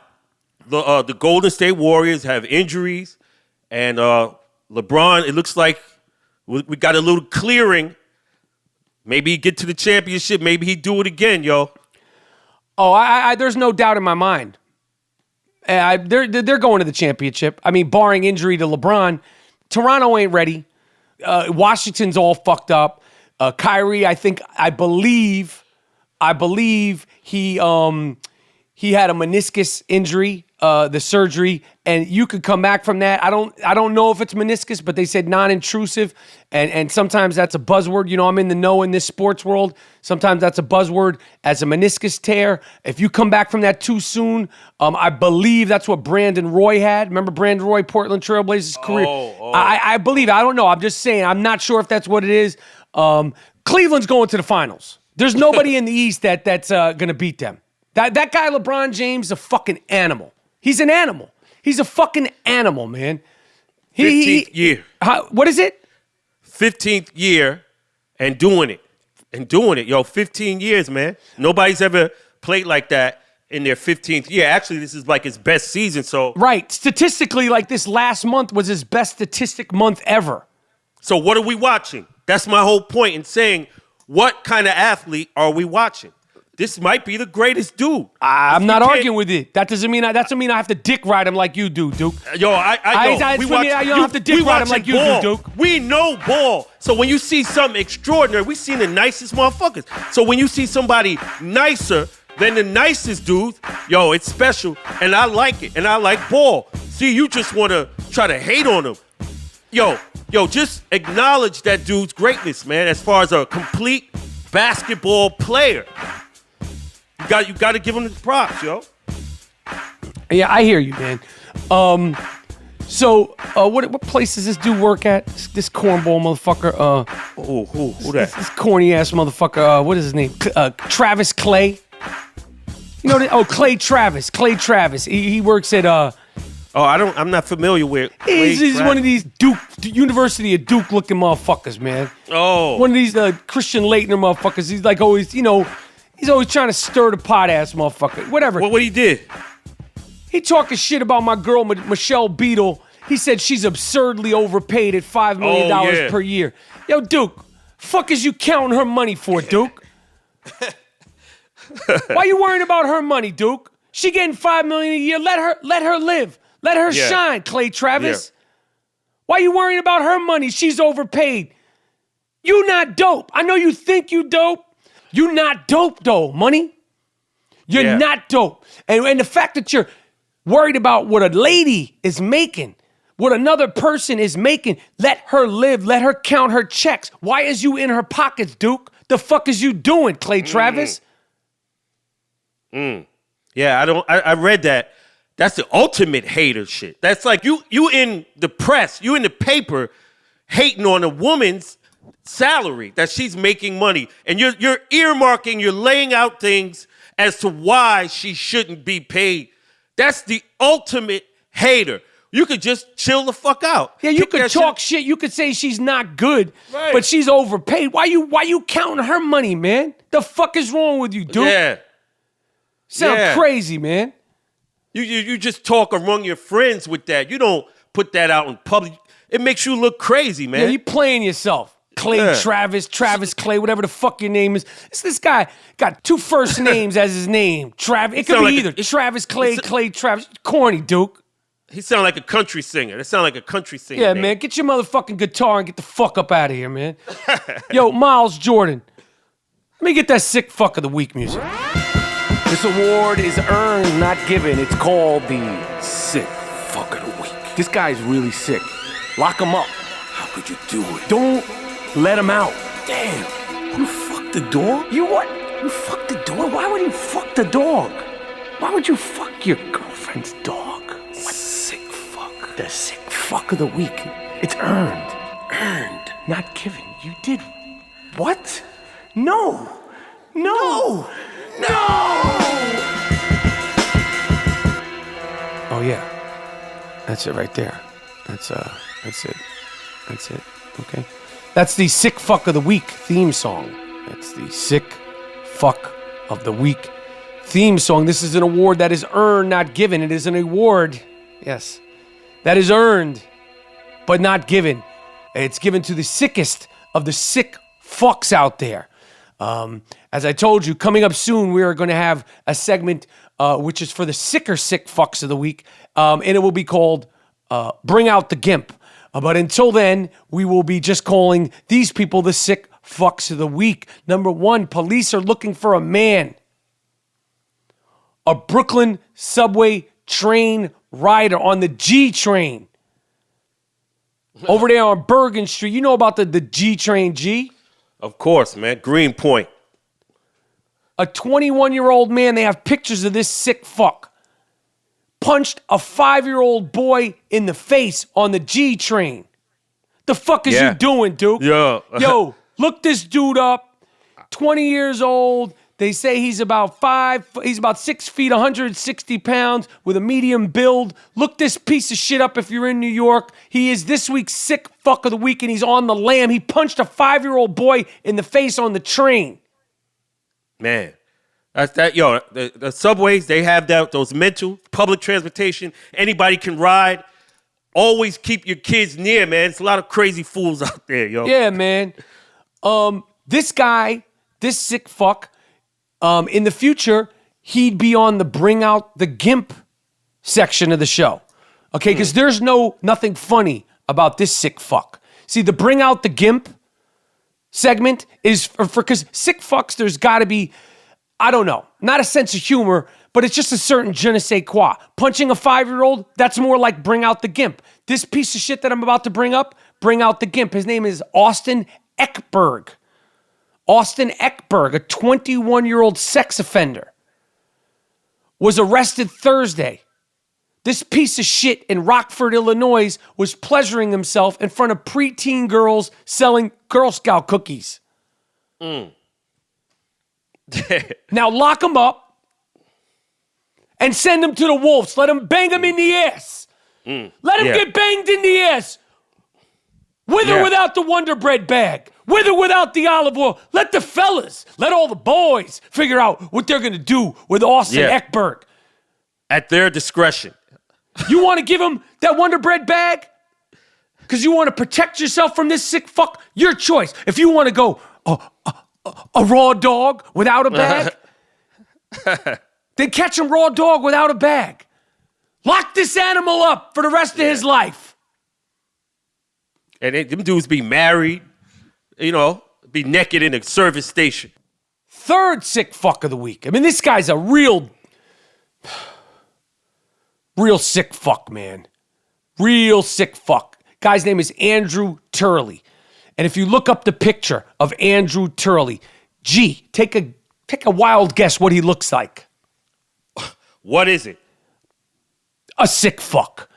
the Golden State Warriors have injuries, and LeBron, it looks like we got a little clearing. Maybe he get to the championship. Maybe he do it again, yo. Oh, I there's no doubt in my mind. They're going to the championship. I mean, barring injury to LeBron, Toronto ain't ready. Washington's all fucked up. Kyrie, I believe he had a meniscus injury, the surgery, and you could come back from that. I don't know if it's meniscus, but they said non-intrusive, and sometimes that's a buzzword. I'm in the know in this sports world. Sometimes that's a buzzword as a meniscus tear. If you come back from that too soon, I believe that's what Brandon Roy had. Remember Brandon Roy, Portland Trail Blazers career? I believe. I don't know. I'm just saying. I'm not sure if that's what it is. Cleveland's going to the finals. There's nobody in the East that's going to beat them. That guy LeBron James is a fucking animal. He's an animal. He's a fucking animal, man. 15th year. What is it? 15th year and doing it. Yo, 15 years, man. Nobody's ever played like that in their 15th year. Actually, this is like his best season, so. Right. Statistically, like this last month was his best statistic month ever. So what are we watching? That's my whole point in saying, what kind of athlete are we watching? This might be the greatest dude. I'm not arguing with it. That doesn't mean I have to dick ride him like you do, Duke. Yo, I know. You don't have to dick ride him like you do, Duke. We know ball. So when you see something extraordinary, we seen the nicest motherfuckers. So when you see somebody nicer than the nicest dudes, yo, it's special. And I like it. And I like ball. See, you just want to try to hate on him. Yo, just acknowledge that dude's greatness, man, as far as a complete basketball player. You got to give him the props, yo. Yeah, I hear you, man. So what place does this dude work at? This cornball motherfucker. Who that? This corny ass motherfucker. What is his name? Travis Clay. Clay Travis. Clay Travis. He works at I'm not familiar with. He's one of these University of Duke looking motherfuckers, man. Oh, one of these Christian Laettner motherfuckers. He's like always, he's always trying to stir the pot ass motherfucker. Whatever. What he did? He talking shit about my girl Michelle Beadle. He said she's absurdly overpaid at $5 million per year. Yo, Duke, fuck is you counting her money for, Duke? Why you worrying about her money, Duke? She getting $5 million a year. Let her live. Let her shine, Clay Travis. Yeah. Why you worrying about her money? She's overpaid. You not dope. I know you think you dope. You not dope, though, money. You're not dope. And the fact that you're worried about what a lady is making, what another person is making, let her live. Let her count her checks. Why is you in her pockets, Duke? The fuck is you doing, Clay Travis? Yeah, I read that. That's the ultimate hater shit. That's like you in the press, you in the paper hating on a woman's salary that she's making money. And you're earmarking, you're laying out things as to why she shouldn't be paid. That's the ultimate hater. You could just chill the fuck out. Yeah, you could talk shit. You could say she's not good, but she's overpaid. Why you counting her money, man? The fuck is wrong with you, dude? Yeah. Sound crazy, man. You just talk among your friends with that. You don't put that out in public. It makes you look crazy, man. Yeah, you playing yourself. Clay Travis Clay, whatever the fuck your name is. This guy got 2 first names as his name. Travis. It could be either Travis Clay, Clay Travis. Corny, Duke. He sound like a country singer. That sound like a country singer. Yeah, man. Get your motherfucking guitar and get the fuck up out of here, man. Yo, Miles Jordan. Let me get that sick fuck of the week music. This award is earned, not given. It's called the sick fuck of the week. This guy's really sick. Lock him up. How could you do it? Don't let him out. Damn. You fucked the dog? You what? You fucked the dog? Why would you fuck the dog? Why would you fuck your girlfriend's dog? What? Sick fuck. The sick fuck of the week. It's earned. Earned. Not given. You did. What? No. Oh, yeah. That's it right there. That's it. That's it. Okay. That's the Sick Fuck of the Week theme song. That's the Sick Fuck of the Week theme song. This is an award that is earned, not given. It is an award, yes, that is earned, but not given. It's given to the sickest of the sick fucks out there. As I told you, coming up soon, we are going to have a segment which is for the sick fucks of the week, and it will be called Bring Out the Gimp. But until then, we will be just calling these people the sick fucks of the week. Number one, police are looking for a man. A Brooklyn subway train rider on the G train. Over there on Bergen Street. You know about the G train, G? Of course, man. Greenpoint. A 21-year-old man, they have pictures of this sick fuck, punched a 5-year-old boy in the face on the G train. The fuck is you doing, Duke? Yeah. Yo, look this dude up. 20 years old. They say he's about 6 feet, 160 pounds with a medium build. Look this piece of shit up if you're in New York. He is this week's sick fuck of the week and he's on the lam. He punched a 5-year-old boy in the face on the train. Man, that's that. Yo, the subways, they have those mental public transportation. Anybody can ride. Always keep your kids near, man. It's a lot of crazy fools out there, yo. Yeah, man. This guy, this sick fuck, in the future, he'd be on the Bring Out the Gimp section of the show. Okay, because there's nothing funny about this sick fuck. See, the Bring Out the Gimp segment is for because sick fucks, there's got to be, I don't know, not a sense of humor, but it's just a certain je ne sais quoi. Punching a 5-year-old, that's more like Bring Out the Gimp. This piece of shit that I'm about to bring up, Bring Out the Gimp. His name is Austin Eckberg. Austin Eckberg, a 21-year-old sex offender, was arrested Thursday. This piece of shit in Rockford, Illinois, was pleasuring himself in front of preteen girls selling Girl Scout cookies. Now lock him up and send him to the wolves. Let him bang him in the ass. Let him get banged in the ass. With or without the Wonder Bread bag. With or without the olive oil. Let the fellas, let all the boys figure out what they're going to do with Austin Eckberg. At their discretion. You want to give him that Wonder Bread bag? Because you want to protect yourself from this sick fuck? Your choice. If you want to go a raw dog without a bag, then catch him raw dog without a bag. Lock this animal up for the rest of his life. And them dudes be married, be naked in a service station. Third sick fuck of the week. I mean, this guy's a real sick fuck, man. Real sick fuck. Guy's name is Andrew Turley. And if you look up the picture of Andrew Turley, gee, take a wild guess what he looks like. What is it? A sick fuck.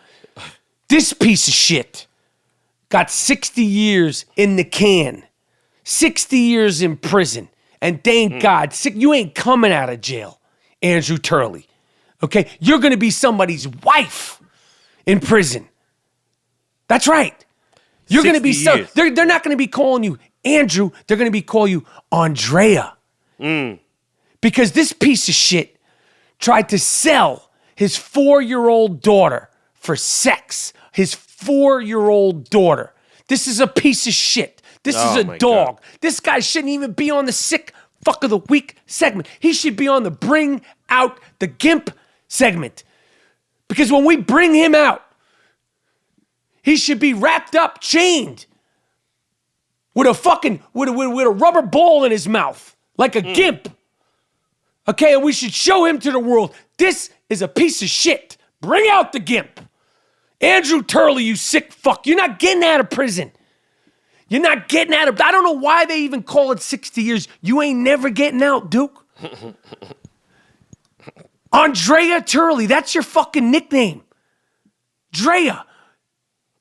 This piece of shit got 60 years in the can. 60 years in prison. And thank God, you ain't coming out of jail, Andrew Turley. Okay? You're going to be somebody's wife in prison. That's right. You're going to be they're not going to be calling you Andrew. They're going to be calling you Andrea. Because this piece of shit tried to sell his 4-year-old daughter for sex. His 4-year-old daughter. This is a piece of shit. This is a dog. God. This guy shouldn't even be on the sick fuck of the week segment. He should be on the Bring Out the Gimp segment. Because when we bring him out, he should be wrapped up, chained, with a rubber ball in his mouth, like a gimp. Okay, and we should show him to the world, this is a piece of shit. Bring out the gimp. Andrew Turley, you sick fuck. You're not getting out of prison. You're not getting out of... I don't know why they even call it 60 years. You ain't never getting out, Duke. Andrea Turley, that's your fucking nickname. Drea.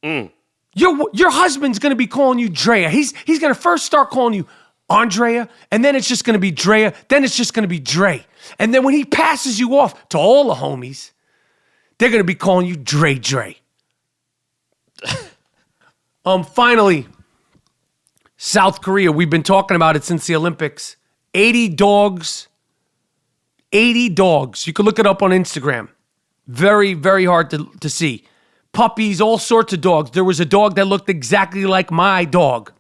Your husband's going to be calling you Drea. He's going to first start calling you Andrea, and then it's just going to be Drea, then it's just going to be Dre. And then when he passes you off to all the homies, they're going to be calling you Dre. Finally, South Korea. We've been talking about it since the Olympics. 80 dogs. 80 dogs. You can look it up on Instagram. Very, very hard to see. Puppies, all sorts of dogs. There was a dog that looked exactly like my dog.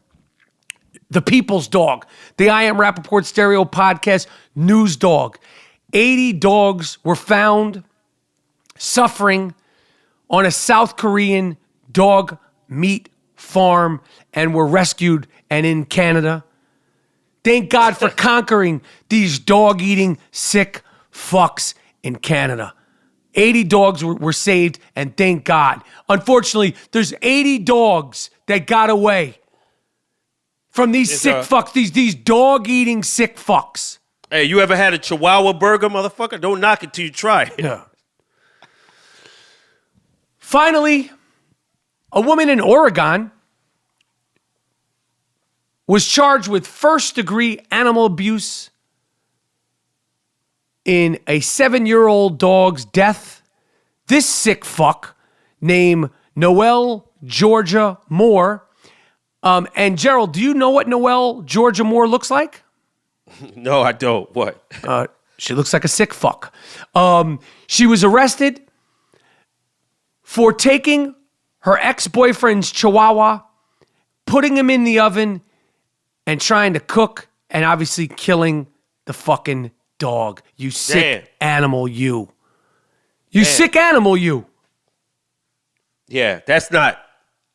The people's dog. The I Am Rapaport Stereo Podcast news dog. 80 dogs were found suffering on a South Korean dog meat farm and were rescued and in Canada. Thank God for conquering these dog-eating sick fucks in Canada. 80 dogs were saved, and thank God. Unfortunately, there's 80 dogs that got away from these sick fucks, these dog-eating sick fucks. Hey, you ever had a Chihuahua burger, motherfucker? Don't knock it till you try it. Yeah. Finally, a woman in Oregon was charged with first-degree animal abuse in a 7-year-old dog's death. This sick fuck named Noelle Georgia Moore. And Gerald, do you know what Noelle Georgia Moore looks like? No, I don't. What? She looks like a sick fuck. She was arrested for taking her ex-boyfriend's Chihuahua, putting him in the oven, and trying to cook, and obviously killing the fucking dog. You sick animal, you. You sick animal, you. Yeah, that's not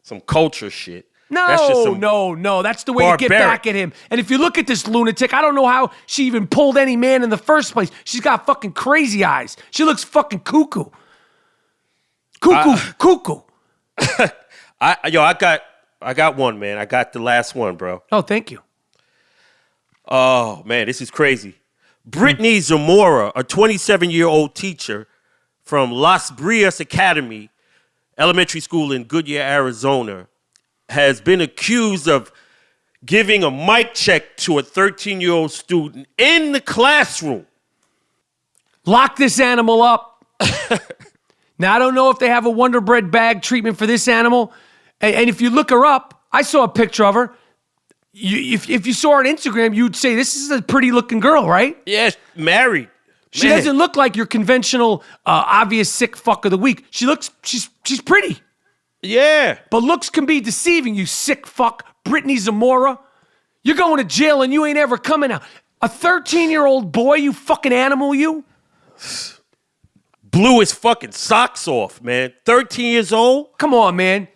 some culture shit. No, that's just some no. That's the way to get back at him. And if you look at this lunatic, I don't know how she even pulled any man in the first place. She's got fucking crazy eyes. She looks fucking cuckoo. Cuckoo. I got one, man. I got the last one, bro. Oh, thank you. Oh, man, this is crazy. Brittany Zamora, a 27-year-old teacher from Las Brias Academy Elementary School in Goodyear, Arizona, has been accused of giving a mic check to a 13-year-old student in the classroom. Lock this animal up. Now, I don't know if they have a Wonder Bread bag treatment for this animal. And if you look her up, I saw a picture of her. If you saw her on Instagram, you'd say, this is a pretty looking girl, right? Yeah, married. She doesn't look like your conventional, obvious sick fuck of the week. She's pretty. Yeah. But looks can be deceiving, you sick fuck. Brittany Zamora. You're going to jail and you ain't ever coming out. A 13-year-old boy, you fucking animal, you. Blew his fucking socks off, man. 13 years old? Come on, man.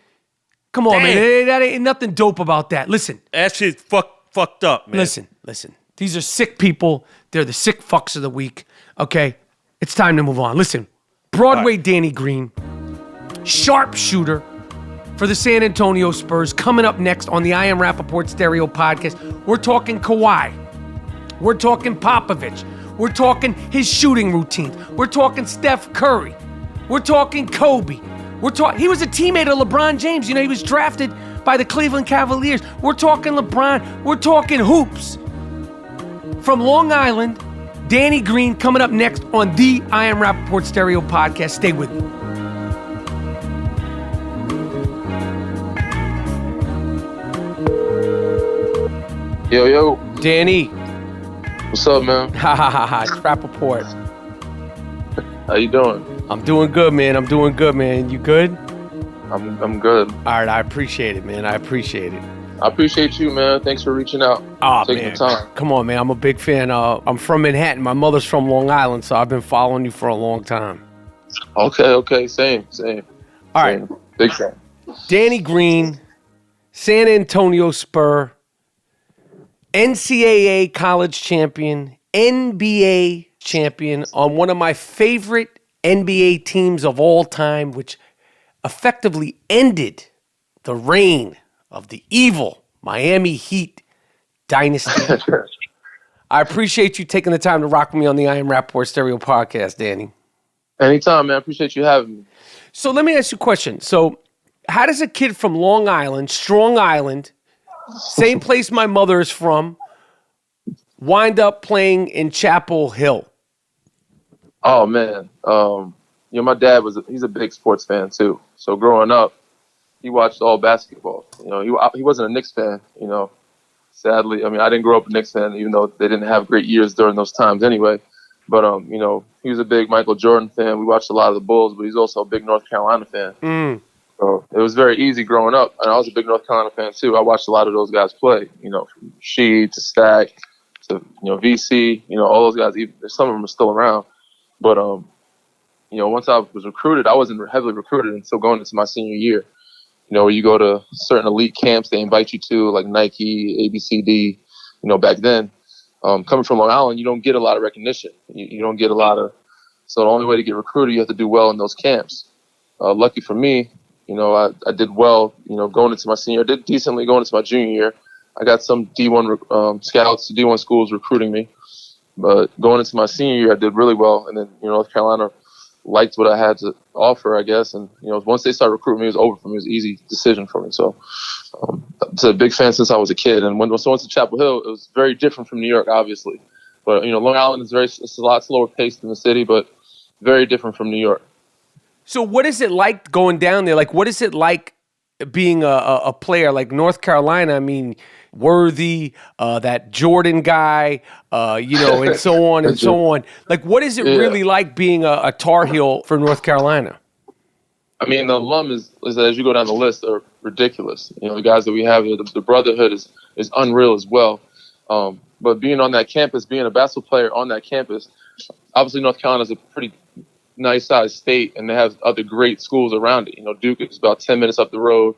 Come on, man. That ain't nothing dope about that. Listen. That shit's fucked up, man. Listen. These are sick people. They're the sick fucks of the week. Okay? It's time to move on. Listen. Broadway Danny Green, sharpshooter for the San Antonio Spurs, coming up next on the I Am Rapaport Stereo Podcast. We're talking Kawhi. We're talking Popovich. We're talking his shooting routines. We're talking Steph Curry. We're talking Kobe. He was a teammate of LeBron James. You know, he was drafted by the Cleveland Cavaliers. We're talking LeBron. We're talking hoops. From Long Island, Danny Green coming up next on the I Am Rapaport Stereo Podcast. Stay with me. Yo. Danny. What's up, man? Ha ha ha ha. It's Rapaport. How you doing? I'm doing good, man. You good? I'm good. All right, I appreciate it, man. I appreciate it. I appreciate you, man. Thanks for reaching out. Oh, taking man. the time. Come on, man. I'm a big fan. I'm from Manhattan. My mother's from Long Island, so I've been following you for a long time. Okay. Same. All right. Big fan. Danny Green, San Antonio Spur, NCAA college champion, NBA champion on one of my favorite NBA teams of all time, which effectively ended the reign of the evil Miami Heat dynasty. I appreciate you taking the time to rock with me on the I Am Rapaport Stereo Podcast, Danny. Anytime, man. I appreciate you having me. So let me ask you a question. So how does a kid from Long Island, Strong Island, same place my mother is from, wind up playing in Chapel Hill? Oh, man. My dad he's a big sports fan too. So growing up, he watched all basketball. He wasn't a Knicks fan. Sadly, I mean, I didn't grow up a Knicks fan, even though they didn't have great years during those times anyway. But he was a big Michael Jordan fan. We watched a lot of the Bulls, but he's also a big North Carolina fan. So it was very easy growing up, and I was a big North Carolina fan too. I watched a lot of those guys play. From Sheed to Stack to VC. All those guys. Even, some of them are still around. But once I was recruited, I wasn't heavily recruited until going into my senior year. Where you go to certain elite camps they invite you to, like Nike, ABCD. Back then, coming from Long Island, you don't get a lot of recognition. You don't get a lot of. So the only way to get recruited, you have to do well in those camps. Lucky for me, I did well. Going into my senior, I did decently going into my junior year. I got some D1 scouts, D1 schools recruiting me. But going into my senior year, I did really well. And then, North Carolina liked what I had to offer, I guess. And, once they started recruiting me, it was over for me. It was an easy decision for me. So I'm a big fan since I was a kid. And when I went to Chapel Hill, it was very different from New York, obviously. But, Long Island is it's a lot slower paced than the city, but very different from New York. So what is it like going down there? Like, what is it like being a player like North Carolina? I mean, Worthy, that Jordan guy, and so on and so on. Like, what is it really like being a Tar Heel for North Carolina? I mean, the alum is as you go down the list, are ridiculous. The guys that we have, the brotherhood is unreal as well. But being on that campus, being a basketball player on that campus, obviously North Carolina is a pretty nice sized state, and they have other great schools around it. Duke is about 10 minutes up the road.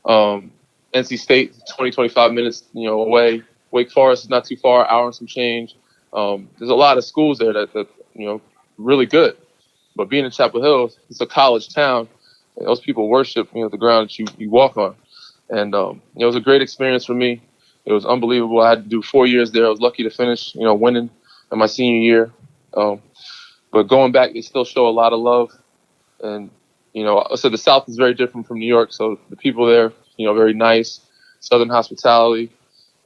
NC State, 20, 25 minutes, away. Wake Forest is not too far, hour and some change. There's a lot of schools there that really good. But being in Chapel Hill, it's a college town. And those people worship, the ground that you walk on. And, it was a great experience for me. It was unbelievable. I had to do 4 years there. I was lucky to finish, winning in my senior year. But going back, they still show a lot of love. And, so the South is very different from New York. So the people there, very nice, Southern hospitality.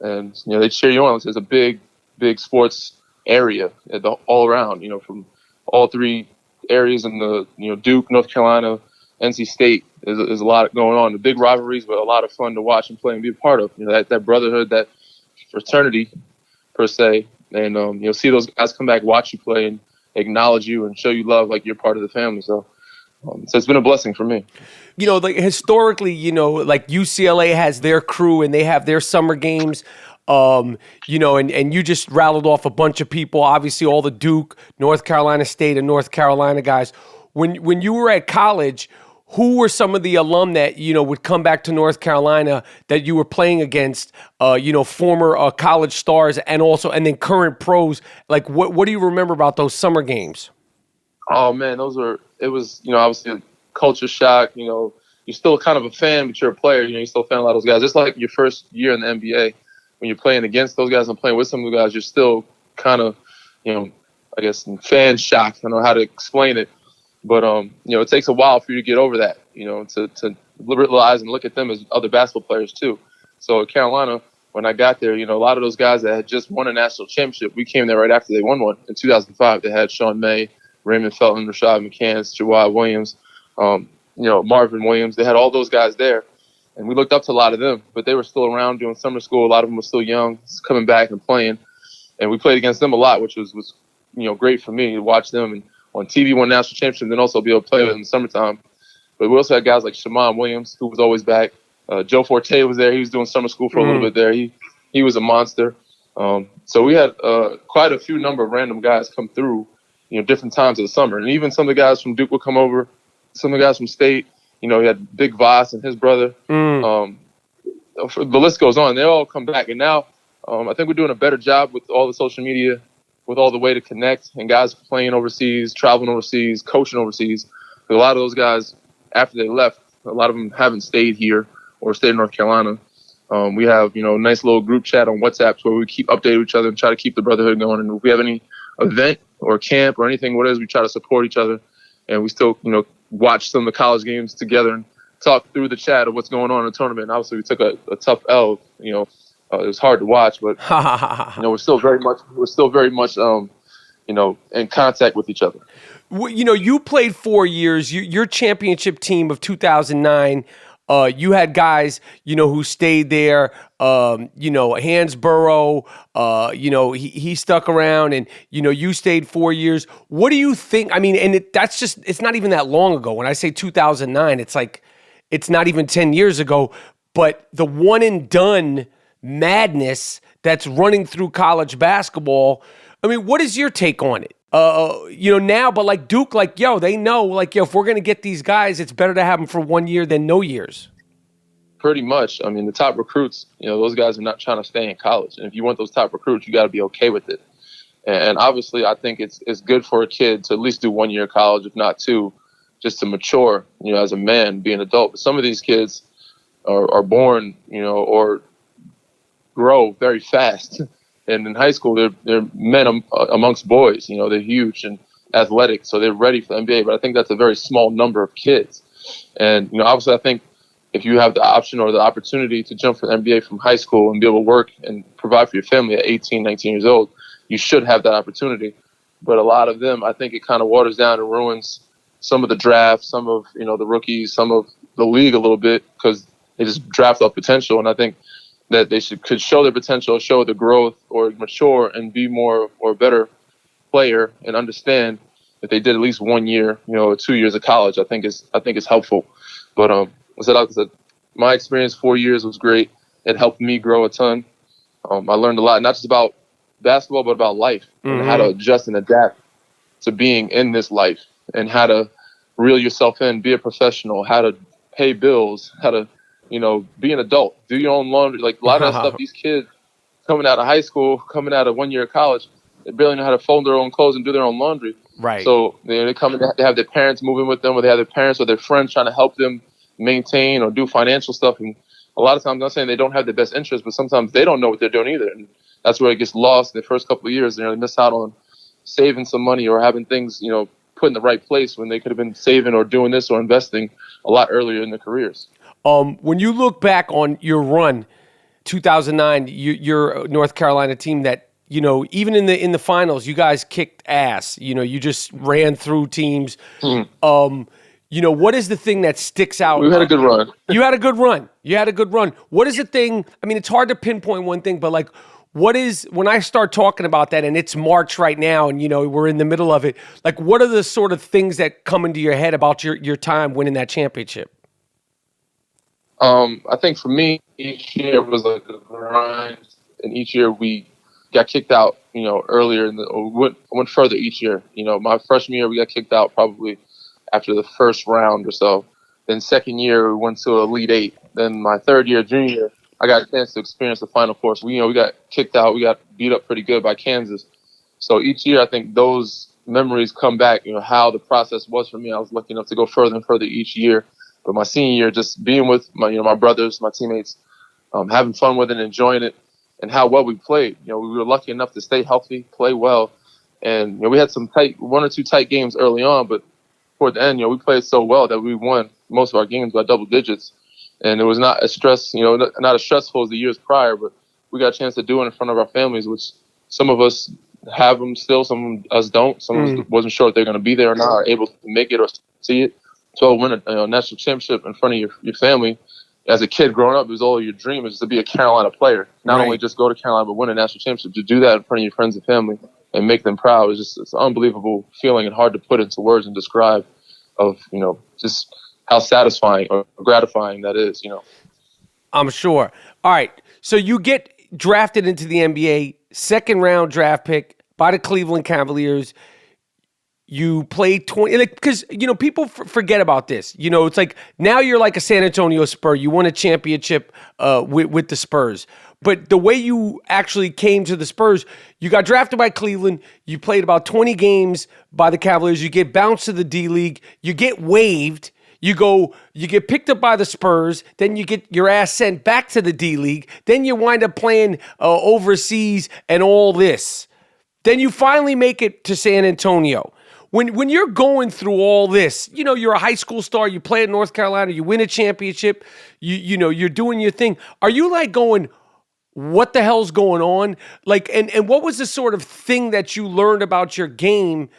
And, they cheer you on. It's a big, big sports area all around, from all three areas in the, Duke, North Carolina, NC State. There's a lot going on. The big rivalries, but a lot of fun to watch and play and be a part of. That brotherhood, that fraternity, per se. And, see those guys come back, watch you play, and acknowledge you and show you love like you're part of the family. So it's been a blessing for me. Like historically, like UCLA has their crew and they have their summer games, and you just rattled off a bunch of people, obviously all the Duke, North Carolina State and North Carolina guys. When you were at college, who were some of the alum that, would come back to North Carolina that you were playing against, former college stars and then current pros? Like, what do you remember about those summer games? Oh, man, it was, obviously a culture shock. You're still kind of a fan, but you're a player. You're still a fan of a lot of those guys. Just like your first year in the NBA, when you're playing against those guys and playing with some of the guys, you're still kind of, I guess, in fan shock. I don't know how to explain it. But, it takes a while for you to get over that, to realize and look at them as other basketball players, too. So at Carolina, when I got there, a lot of those guys that had just won a national championship, we came there right after they won one in 2005. They had Sean May, Raymond Felton, Rashad McCants, Jawad Williams, Marvin Williams. They had all those guys there. And we looked up to a lot of them, but they were still around doing summer school. A lot of them were still young, coming back and playing. And we played against them a lot, which was great for me to watch them and on TV, won national championship, and then also be able to play with them in the summertime. But we also had guys like Shammond Williams, who was always back. Joe Forte was there. He was doing summer school for a little bit there. He was a monster. So we had quite a few number of random guys come through, different times of the summer. And even some of the guys from Duke would come over. Some of the guys from State, we had Big Voss and his brother. The list goes on. They all come back. And now I think we're doing a better job with all the social media, with all the way to connect, and guys playing overseas, traveling overseas, coaching overseas. A lot of those guys, after they left, a lot of them haven't stayed here or stayed in North Carolina. We have, a nice little group chat on WhatsApp where we keep updating each other and try to keep the brotherhood going. And if we have any event or camp or anything, what it is, we try to support each other. And we still, watch some of the college games together and talk through the chat of what's going on in the tournament. And obviously, we took a tough L. It was hard to watch, but we're still very much in contact with each other. You played 4 years. Your championship team of 2009 You had guys, who stayed there. Hansborough, he stuck around, and you stayed 4 years. What do you think? I mean, and it's not even that long ago. When I say 2009, it's like it's not even 10 years ago. But the one and done madness that's running through college basketball. I mean, what is your take on it? Now, but like Duke, they know, if we're going to get these guys, it's better to have them for 1 year than no years. Pretty much. I mean, the top recruits, those guys are not trying to stay in college. And if you want those top recruits, you got to be okay with it. And obviously, I think it's good for a kid to at least do 1 year of college, if not two, just to mature, as a man, be an adult. But some of these kids are born, or grow very fast. And in high school, they're men amongst boys. They're huge and athletic, so they're ready for the NBA. But I think that's a very small number of kids. And obviously, I think if you have the option or the opportunity to jump from the NBA from high school and be able to work and provide for your family at 18, 19 years old, you should have that opportunity. But a lot of them, I think it kind of waters down and ruins some of the drafts, some of the rookies, some of the league a little bit, because they just draft off potential. And I think that they could show their potential, show the growth, or mature and be more or better player, and understand that they did at least 1 year, or 2 years of college. I think it's helpful. But like I said, my experience 4 years was great. It helped me grow a ton. I learned a lot, not just about basketball, but about life and how to adjust and adapt to being in this life, and how to reel yourself in, be a professional, how to pay bills, how to be an adult, do your own laundry. Like a lot of that stuff, these kids coming out of high school, coming out of 1 year of college, they barely know how to fold their own clothes and do their own laundry. Right. So they come in, they have their parents moving with them, or they have their parents or their friends trying to help them maintain or do financial stuff. And a lot of times, I'm not saying they don't have the best interest, but sometimes they don't know what they're doing either. And that's where it gets lost in the first couple of years. They miss out on saving some money or having things, put in the right place, when they could have been saving or doing this or investing a lot earlier in their careers. When you look back on your run, 2009, your North Carolina team that, even in the finals, you guys kicked ass. You just ran through teams. What is the thing that sticks out? We had a good run. You had a good run. What is the thing? I mean, it's hard to pinpoint one thing, but what is, when I start talking about that, and it's March right now, and we're in the middle of it, what are the sort of things that come into your head about your time winning that championship? I think for me, each year was like a grind, and each year we got kicked out, earlier went further each year. My freshman year, we got kicked out probably after the first round or so. Then second year, we went to Elite Eight. Then my third year, junior year, I got a chance to experience the Final Four. So, we got kicked out. We got beat up pretty good by Kansas. So each year, I think those memories come back, how the process was for me. I was lucky enough to go further and further each year. But my senior year, just being with my brothers, my teammates, having fun with it, enjoying it, and how well we played. We were lucky enough to stay healthy, play well. And, we had some one or two tight games early on, but toward the end, we played so well that we won most of our games by double digits. And it was not as not as stressful as the years prior, but we got a chance to do it in front of our families, which some of us have them still, some of us don't. Some of us wasn't sure if they're going to be there or not, or able to make it or see it. So win a national championship in front of your family. As a kid growing up, it was all your dream is to be a Carolina player. Not only just go to Carolina, but win a national championship. To do that in front of your friends and family and make them proud it's an unbelievable feeling, and hard to put into words and describe of, just how satisfying or gratifying that is, I'm sure. All right. So you get drafted into the NBA, second round draft pick by the Cleveland Cavaliers. You play 20, because, people forget about this. It's like now you're like a San Antonio Spur. You won a championship with the Spurs. But the way you actually came to the Spurs, you got drafted by Cleveland. You played about 20 games by the Cavaliers. You get bounced to the D-League. You get waived. You get picked up by the Spurs. Then you get your ass sent back to the D-League. Then you wind up playing overseas and all this. Then you finally make it to San Antonio. When you're going through all this, you're a high school star, you play at North Carolina, you win a championship, you're doing your thing. Are you going, what the hell's going on? And what was the sort of thing that you learned about your game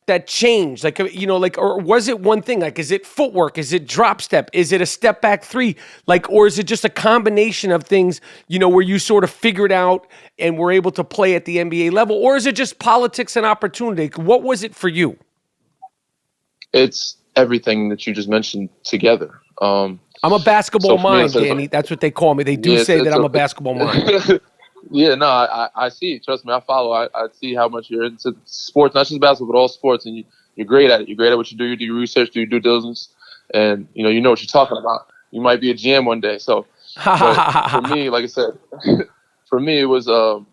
that changed? Like, like, or was it one thing? Like, is it footwork? Is it drop step? Is it a step back three? Like, or is it just a combination of things, where you sort of figured out and were able to play at the NBA level? Or is it just politics and opportunity? What was it for you? It's everything that you just mentioned together. I'm a basketball mind, me, Danny. That's what they call me. They do say that I'm a basketball mind. Yeah, no, I see. Trust me, I follow. I see how much you're into sports, not just basketball, but all sports, and you're great at it. You're great at what you do. You do your research, do your due diligence, and you know what you're talking about. You might be a GM one day. So, but for me, like I said, for me it was going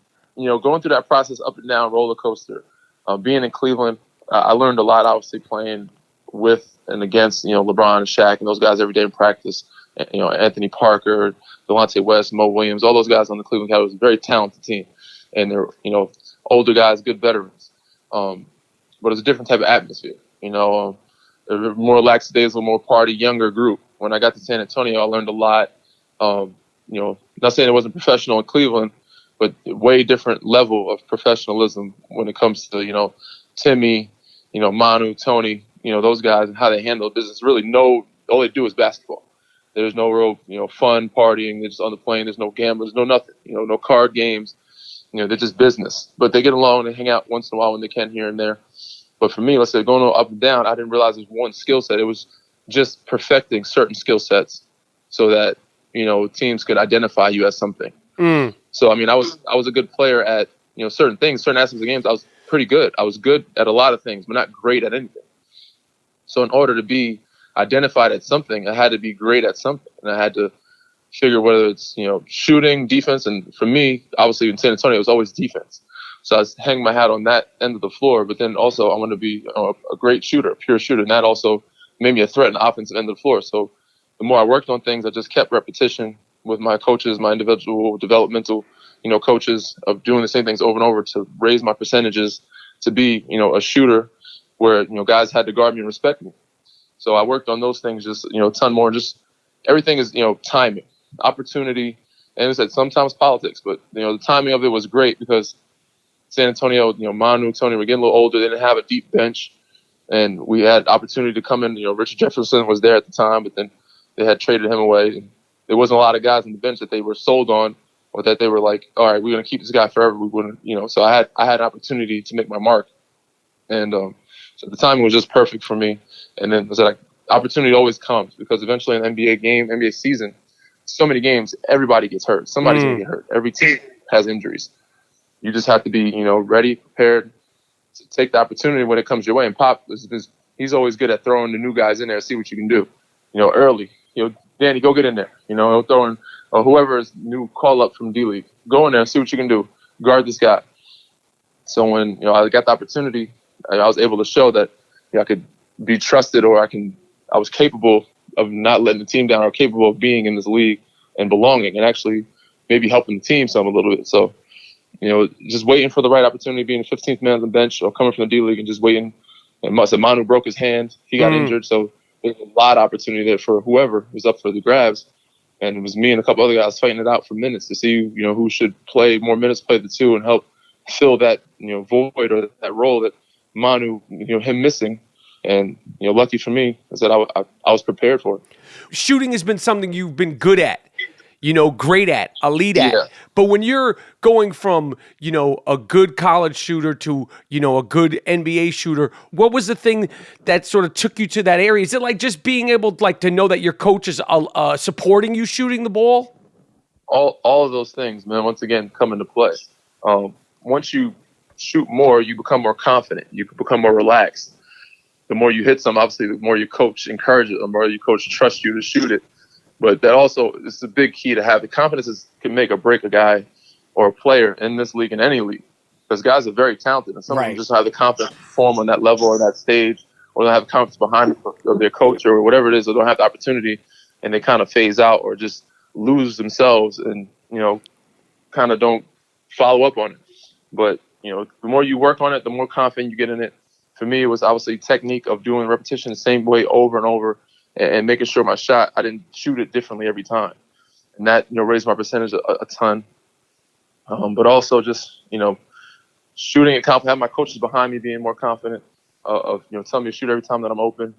through that process, up and down roller coaster. Being in Cleveland, I learned a lot. Obviously, playing with and against LeBron and Shaq and those guys every day in practice. Anthony Parker, Delonte West, Mo Williams, all those guys on the Cleveland Cavaliers, a very talented team. And they're, older guys, good veterans. But it's a different type of atmosphere. They're more lackadaisical, more party, younger group. When I got to San Antonio, I learned a lot. Not saying it wasn't professional in Cleveland, but way different level of professionalism when it comes to, Timmy, Manu, Tony, those guys and how they handle business. Really, all they do is basketball. There's no real, fun partying. They're just on the plane. There's no gamblers, no nothing. No card games. They're just business. But they get along and hang out once in a while when they can here and there. But for me, let's say going up and down, I didn't realize it was one skill set. It was just perfecting certain skill sets so that teams could identify you as something. So I was a good player at certain things, certain aspects of games. I was pretty good. I was good at a lot of things, but not great at anything. So in order to be identified at something, I had to be great at something, and I had to figure whether it's shooting, defense, and for me, obviously in San Antonio, it was always defense. So I was hanging my hat on that end of the floor, but then also I wanted to be a great shooter, a pure shooter, and that also made me a threat in the offensive end of the floor. So the more I worked on things, I just kept repetition with my coaches, my individual developmental coaches, of doing the same things over and over to raise my percentages to be a shooter where guys had to guard me and respect me. So I worked on those things just, a ton more. Just everything is, timing, opportunity, and it's sometimes politics. But, the timing of it was great because San Antonio, Manu, Tony were getting a little older. They didn't have a deep bench. And we had opportunity to come in. Richard Jefferson was there at the time, but then they had traded him away. And there wasn't a lot of guys on the bench that they were sold on or that they were like, all right, we're going to keep this guy forever. We wouldn't, so I had an opportunity to make my mark. And so the timing was just perfect for me. And then opportunity always comes because eventually in an NBA season, so many games, everybody gets hurt. Somebody's going to get hurt. Every team has injuries. You just have to be, ready, prepared to take the opportunity when it comes your way. And Pop, he's always good at throwing the new guys in there, see what you can do, early. Danny, go get in there. He'll throw in whoever is new call up from D-League. Go in there and see what you can do. Guard this guy. So when, I got the opportunity, I was able to show that I could be trusted, or I was capable of not letting the team down, or capable of being in this league and belonging and actually maybe helping the team some a little bit. So, just waiting for the right opportunity, being the 15th man on the bench or coming from the D-League and just waiting. And Manu broke his hand. He got injured. So there's a lot of opportunity there for whoever was up for the grabs. And it was me and a couple other guys fighting it out for minutes to see, who should play more minutes, play the two, and help fill that, void or that role that Manu, him missing. And, lucky for me is that I was prepared for it. Shooting has been something you've been good at, great at, elite at. Yeah. But when you're going from, a good college shooter to, a good NBA shooter, what was the thing that sort of took you to that area? Is it like just being able to know that your coach is supporting you shooting the ball? All of those things, man, once again, come into play. Once you shoot more, you become more confident. You become more relaxed. The more you hit some, obviously, the more your coach encourages it, the more your coach trusts you to shoot it. But that also is a big key to have. The confidence can make or break a guy or a player in this league, in any league. Because guys are very talented, and some of them just have the confidence to perform on that level or that stage, or they have the confidence behind of their coach or whatever it is, or don't have the opportunity, and they kind of phase out or just lose themselves and, kind of don't follow up on it. But, the more you work on it, the more confident you get in it. For me, it was obviously technique of doing repetition the same way over and over and making sure my shot, I didn't shoot it differently every time. And that, raised my percentage a ton. But also just, shooting it confident, having my coaches behind me being more confident. of telling me to shoot every time that I'm open.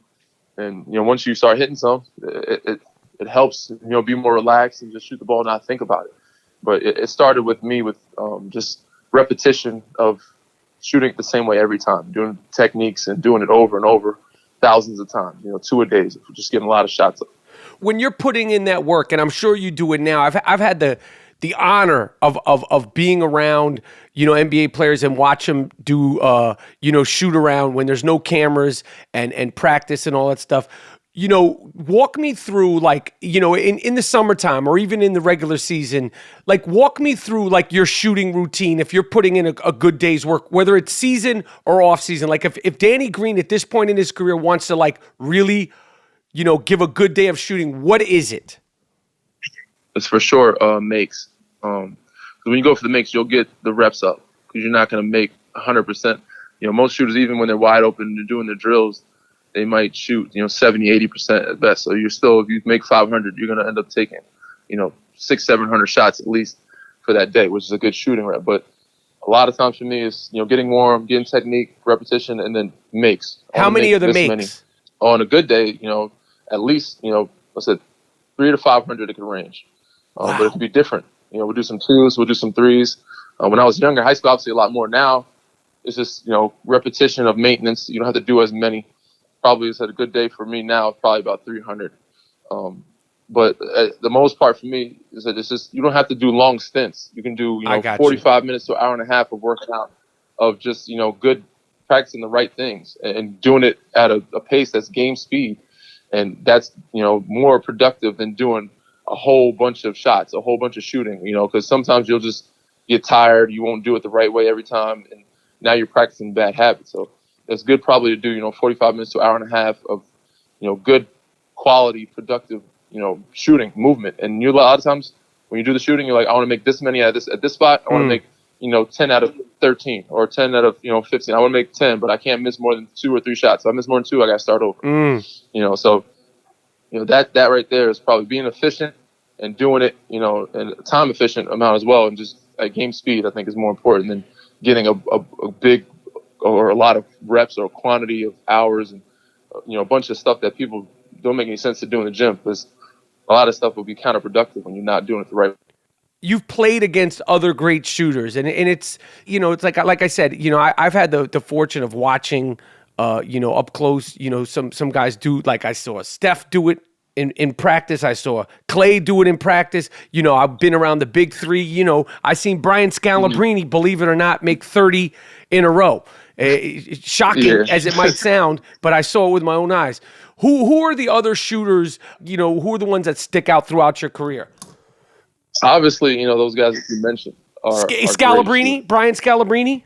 And once you start hitting some, it helps be more relaxed and just shoot the ball and not think about it. But it started with me with just repetition of shooting it the same way every time, doing techniques and doing it over and over thousands of times, 2 a day, just getting a lot of shots up. When you're putting in that work, and I'm sure you do it now, I've had the honor of being around, NBA players and watch them do, shoot around when there's no cameras and practice and all that stuff. Walk me through, like, in the summertime or even in the regular season, like, walk me through, like, your shooting routine if you're putting in a good day's work, whether it's season or off season. Like, if Danny Green at this point in his career wants to, like, really, give a good day of shooting, what is it? It's for sure makes. 'Cause when you go for the makes, you'll get the reps up because you're not going to make 100%. Most shooters, even when they're wide open and they're doing their drills, they might shoot, 70, 80% at best. So if you make 500, you're going to end up taking, 600, 700 shots at least for that day, which is a good shooting rep. But a lot of times for me is, getting warm, getting technique, repetition, and then makes. How many are the makes? On a good day, at least, let's say 300 to 500 it could range. Wow. But it could be different. We'll do some twos, we'll do some threes. When I was younger, high school, obviously a lot more. Now it's just, repetition of maintenance. You don't have to do as many. Probably it's had a good day for me now. It's probably about 300. But the most part for me is that it's just, you don't have to do long stints. You can do, 45 minutes to an hour and a half of working out, of just, good practicing the right things and doing it at a pace that's game speed. And that's, more productive than doing a whole bunch of shots, a whole bunch of shooting, because sometimes you'll just get tired. You won't do it the right way every time. And now you're practicing bad habits. So it's good probably to do, 45 minutes to an hour and a half of, good quality, productive, shooting movement. And a lot of times when you do the shooting, you're like, I want to make this many at this spot. I want to make, 10 out of 13 or 10 out of, 15. I want to make 10, but I can't miss more than 2 or 3 shots. If I miss more than 2, I got to start over. So, that right there is probably being efficient and doing it, in a time efficient amount as well. And just at game speed, I think is more important than getting a big or a lot of reps or quantity of hours and, a bunch of stuff that people don't make any sense to do in the gym, because a lot of stuff will be counterproductive when you're not doing it the right way. You've played against other great shooters, and it's, it's like I said, I've had the fortune of watching, up close, some guys do, like I saw Steph do it in practice. I saw Clay do it in practice. I've been around the big three. I seen Brian Scalabrine, believe it or not, make 30 in a row. Shocking as it might sound, but I saw it with my own eyes. Who are the other shooters, who are the ones that stick out throughout your career? Obviously, those guys that you mentioned are Scalabrine, Brian Scalabrine.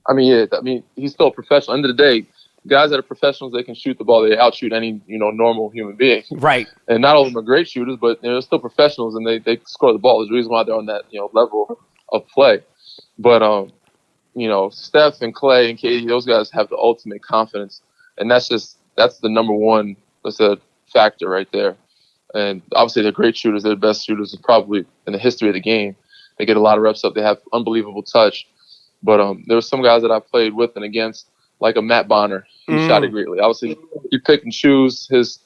I mean, he's still a professional. End of the day, guys that are professionals, they can shoot the ball. They outshoot any, normal human being. Right. And not all of them are great shooters, but they're still professionals and they score the ball. There's a reason why they're on that, level of play. But, Steph and Clay and KD, those guys have the ultimate confidence. And that's the number one, factor right there. And obviously they're great shooters. They're the best shooters probably in the history of the game. They get a lot of reps up. They have unbelievable touch. But there were some guys that I played with and against, like a Matt Bonner. He shot it greatly. Obviously, he picked and choose his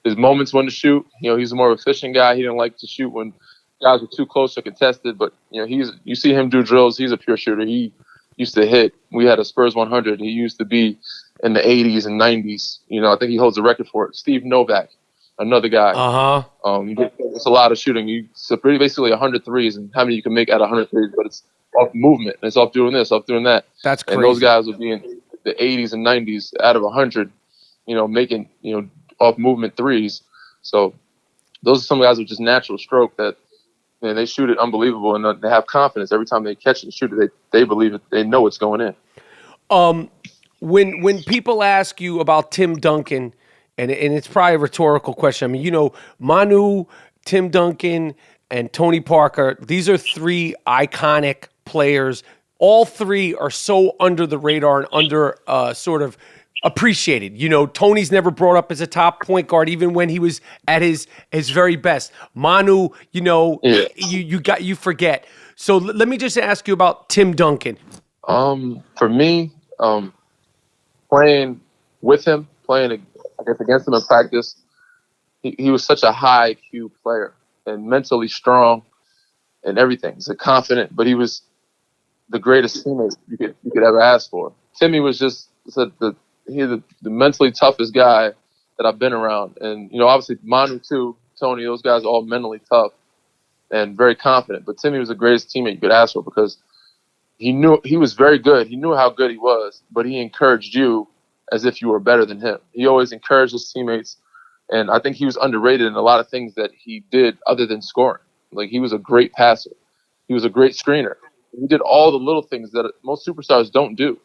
moments when to shoot. He's a more efficient guy. He didn't like to shoot when guys were too close or contested. But you see him do drills. He's a pure shooter. He used to hit. We had a Spurs 100. He used to be in the 80s and 90s. I think he holds the record for it. Steve Novak, another guy. It's a lot of shooting. It's basically 100 threes, and how many you can make out of 100 threes, but it's off movement. And it's off doing this, off doing that. That's crazy. And those guys would be in the 80s and 90s out of 100, making, off movement threes. So those are some guys with just natural stroke that, they shoot it unbelievable, and they have confidence every time they catch it and shoot it. They believe it. They know it's going in. When people ask you about Tim Duncan, and it's probably a rhetorical question. I mean, Manu, Tim Duncan, and Tony Parker, these are 3 iconic players. All 3 are so under the radar and under sort of appreciated. Tony's never brought up as a top point guard, even when he was at his very best. Manu, you forget. So let me just ask you about Tim Duncan. For me, playing with him, playing I guess against him in practice, he was such a high IQ player and mentally strong and everything. He's confident, but he was the greatest teammate you could ever ask for. Timmy was just the mentally toughest guy that I've been around, and obviously Manu too, Tony, those guys are all mentally tough and very confident. But Timmy was the greatest teammate you could ask for because he knew he was very good. He knew how good he was, but he encouraged you as if you were better than him. He always encouraged his teammates, and I think he was underrated in a lot of things that he did other than scoring. Like, he was a great passer. He was a great screener. He did all the little things that most superstars don't do.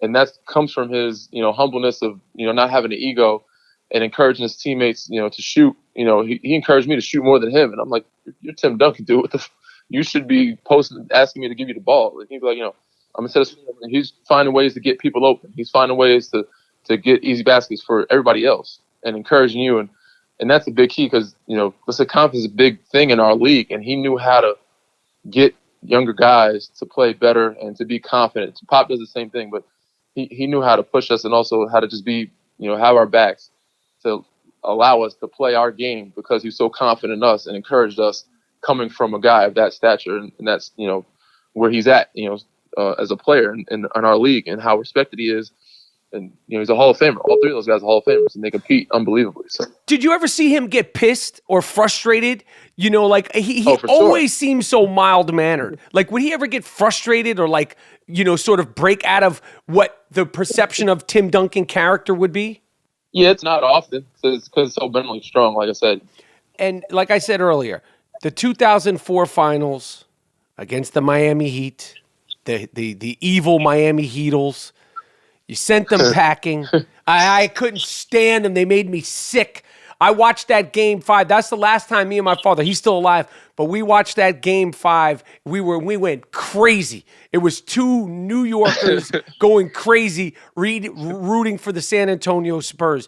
And that comes from his, humbleness of, not having an ego and encouraging his teammates, to shoot. He encouraged me to shoot more than him. And I'm like, you're Tim Duncan, dude. You should be asking me to give you the ball. Like, he'd be like, I'm instead of he's finding ways to get people open. He's finding ways to get easy baskets for everybody else and encouraging you. And that's a big key because, listen, confidence is a big thing in our league. And he knew how to get younger guys to play better and to be confident. Pop does the same thing, but he knew how to push us and also how to just be, have our backs to allow us to play our game because he's so confident in us and encouraged us coming from a guy of that stature. And that's, where he's at, as a player in our league and how respected he is. And, he's a Hall of Famer. All three of those guys are Hall of Famers, and they compete unbelievably. So, did you ever see him get pissed or frustrated? Like he for always sure. seems so mild-mannered. Like, would he ever get frustrated or sort of break out of what the perception of Tim Duncan character would be? Yeah, it's not often because it's so mentally strong, like I said. And like I said earlier, the 2004 finals against the Miami Heat, the evil Miami Heatles. You sent them packing. I couldn't stand them. They made me sick. I watched that Game 5. That's the last time me and my father, he's still alive, but we watched that Game 5. We went crazy. It was two New Yorkers going crazy, rooting for the San Antonio Spurs.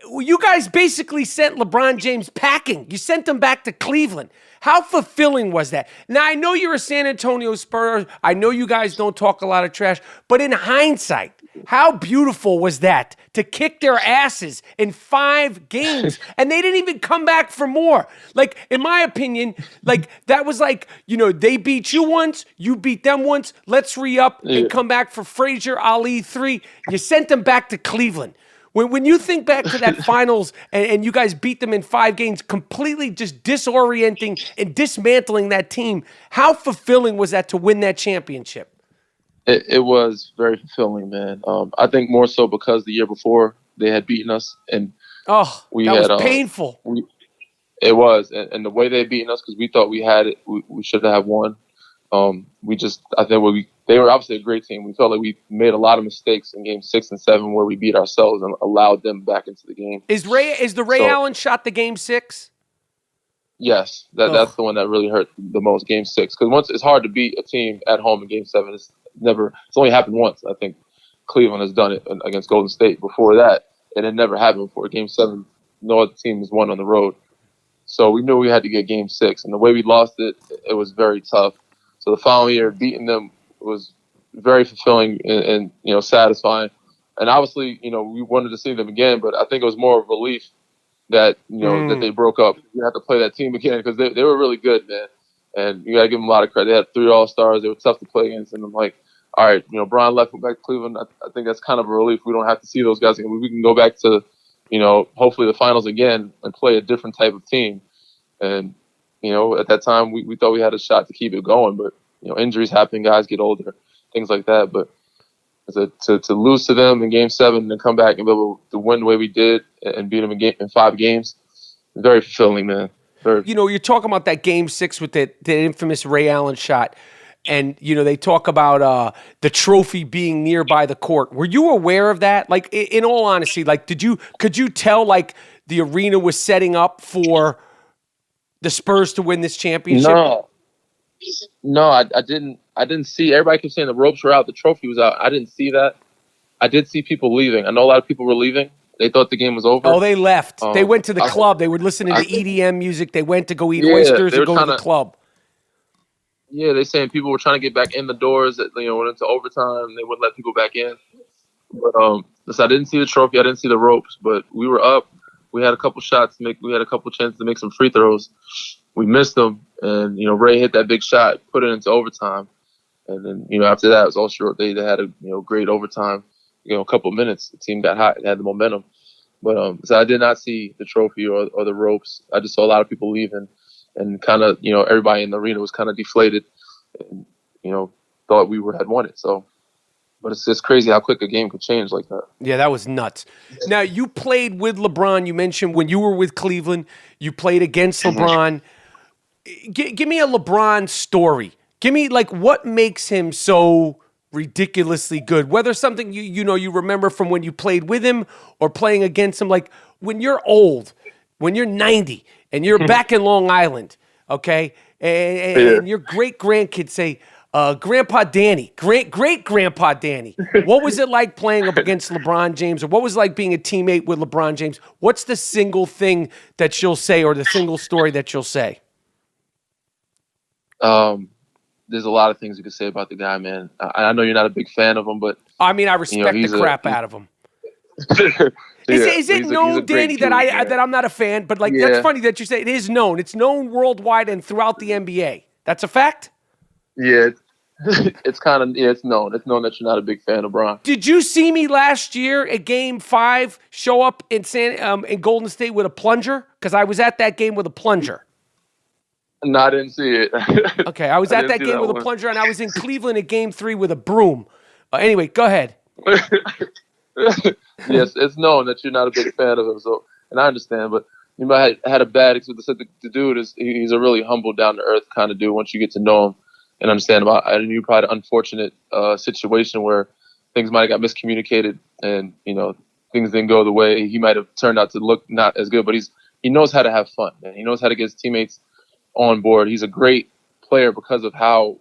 You guys basically sent LeBron James packing. You sent him back to Cleveland. How fulfilling was that? Now, I know you're a San Antonio Spurs. I know you guys don't talk a lot of trash, but in hindsight, how beautiful was that to kick their asses in 5 games and they didn't even come back for more? Like, in my opinion, that was they beat you once, you beat them once, let's re-up and come back for Frazier, Ali 3. You sent them back to Cleveland. When you think back to that finals and you guys beat them in 5 games, completely just disorienting and dismantling that team, how fulfilling was that to win that championship? It was very fulfilling, man. I think more so because the year before they had beaten us, and that was painful. It was, and the way they had beaten us, because we thought we had it, we should have won. I think they were obviously a great team. We felt like we made a lot of mistakes in Game 6 and 7 where we beat ourselves and allowed them back into the game. Is the Ray Allen shot the Game 6? Yes, that's the one that really hurt the most. Game 6, because once it's hard to beat a team at home in Game 7. It's only happened once. I think Cleveland has done it against Golden State. Before that, it had never happened before. Game 7, no other team has won on the road. So we knew we had to get Game 6, and the way we lost it was very tough. So the following year, beating them was very fulfilling and satisfying. And obviously, we wanted to see them again, but I think it was more of relief that that they broke up. You have to play that team again because they were really good, man. And you got to give them a lot of credit. They had 3 All-Stars. They were tough to play against. And I'm like, all right, Brian left, went back to Cleveland. I think that's kind of a relief. We don't have to see those guys again. We can go back to, hopefully the finals again and play a different type of team. And, at that time, we thought we had a shot to keep it going. But, injuries happen. Guys get older, things like that. But to lose to them in Game 7 and then come back and be able to win the way we did and beat them in 5 games, very fulfilling, man. You're talking about that Game 6 with the infamous Ray Allen shot, and they talk about the trophy being nearby the court. Were you aware of that? Like, in all honesty, could you tell the arena was setting up for the Spurs to win this championship? No, I didn't see. Everybody kept saying the ropes were out, the trophy was out. I didn't see that. I did see people leaving. I know a lot of people were leaving. They thought the game was over. Oh, they left. They went to the club. They were listening to EDM music. They went to go eat oysters and go to the club. Yeah, they're saying people were trying to get back in the doors. That went into overtime. They wouldn't let people back in. But so I didn't see the trophy. I didn't see the ropes. But we were up. We had a couple shots to make. We had a couple chances to make some free throws. We missed them, and Ray hit that big shot, put it into overtime. And then after that, it was all short. They had a great overtime. A couple of minutes. The team got hot. It had the momentum. But so I did not see the trophy or the ropes. I just saw a lot of people leaving, and kind of everybody in the arena was kind of deflated, and thought we had won it. So, but it's just crazy how quick a game could change like that. Yeah, that was nuts. Now, you played with LeBron. You mentioned when you were with Cleveland, you played against LeBron. Give me a LeBron story. Give me what makes him so ridiculously good, whether something you remember from when you played with him or playing against him. Like when you're old, when you're 90 and you're back in Long Island, okay, and your great grandkids say, Grandpa Danny, great Grandpa Danny, what was it like playing up against LeBron James, or what was it like being a teammate with LeBron James? What's the single thing that you'll say, or the single story that you'll say? There's a lot of things you could say about the guy, man. I know you're not a big fan of him, but I mean, I respect the crap out of him. Is it known, Danny, that I'm not a fan? But that's funny that you say it is known. It's known worldwide and throughout the NBA. That's a fact. Yeah, it's kind of it's known. It's known that you're not a big fan of Bron. Did you see me last year at Game 5 show up in in Golden State with a plunger? Because I was at that game with a plunger. No, I didn't see it. Okay, I was at that game with a plunger, and I was in Cleveland at Game 3 with a broom. Anyway, go ahead. Yes, it's known that you're not a big fan of him, so, and I understand, but you might have had a bad experience. The dude he's a really humble, down to earth kind of dude. Once you get to know him and understand him, I knew probably an unfortunate situation where things might have got miscommunicated, and things didn't go the way he might have turned out to look not as good. But he knows how to have fun, man. He knows how to get his teammates on board. He's a great player because of how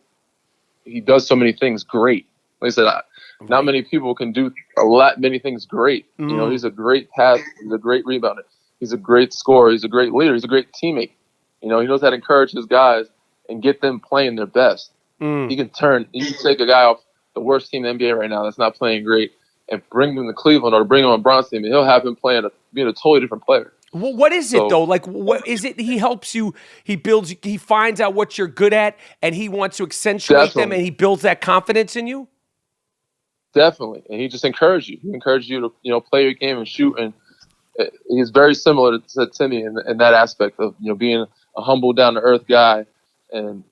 he does so many things great. Like I said, not many people can do many things great. He's a great passer. He's a great rebounder. He's a great scorer. He's a great leader. He's a great teammate. He knows how to encourage his guys and get them playing their best. He can take a guy off the worst team in the NBA right now that's not playing great and bring them to Cleveland or bring him on Bron's team, and he'll have him being a totally different player. Well, what is it though? What is it? He helps you. He finds out what you're good at, and he wants to accentuate them, and he builds that confidence in you. Definitely, and he just encourages you. He encourages you to play your game and shoot, and he's very similar to Timmy in that aspect of being a humble, down to earth guy, and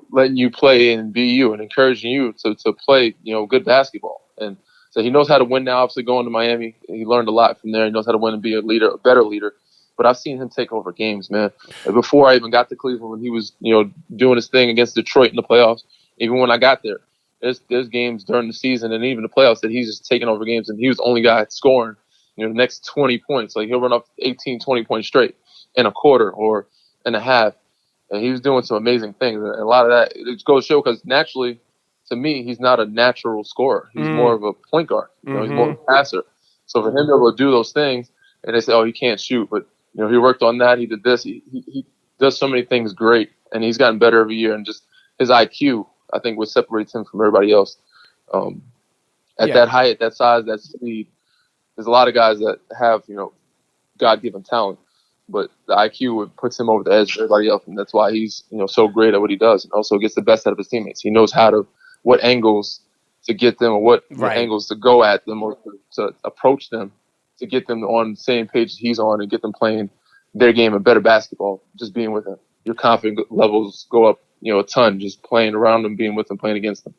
letting you play and be you, and encouraging you to play good basketball. And so he knows how to win now. Obviously, going to Miami, he learned a lot from there. He knows how to win and be a better leader. But I've seen him take over games, man. Before I even got to Cleveland, when he was doing his thing against Detroit in the playoffs, even when I got there. There's games during the season and even the playoffs that he's just taking over games, and he was the only guy scoring, the next 20 points. Like he'll run up 18, 20 points straight in a quarter or in a half. And he was doing some amazing things. And a lot of that, it goes to show because naturally, to me, he's not a natural scorer. He's more of a point guard. He's more of a passer. So for him to be able to do those things, and they say, oh, he can't shoot. But, he worked on that. He did this. He does so many things great. And he's gotten better every year. And just his IQ, I think, what separates him from everybody else. That height, that size, that speed, there's a lot of guys that have, God-given talent, but the IQ puts him over the edge of everybody else, and that's why he's, so great at what he does, and also gets the best out of his teammates. He knows what angles to get them, or what angles to go at them, or to approach them, to get them on the same page he's on, and get them playing their game of better basketball. Just being with him, your confidence levels go up a ton just playing around them, being with them, playing against them.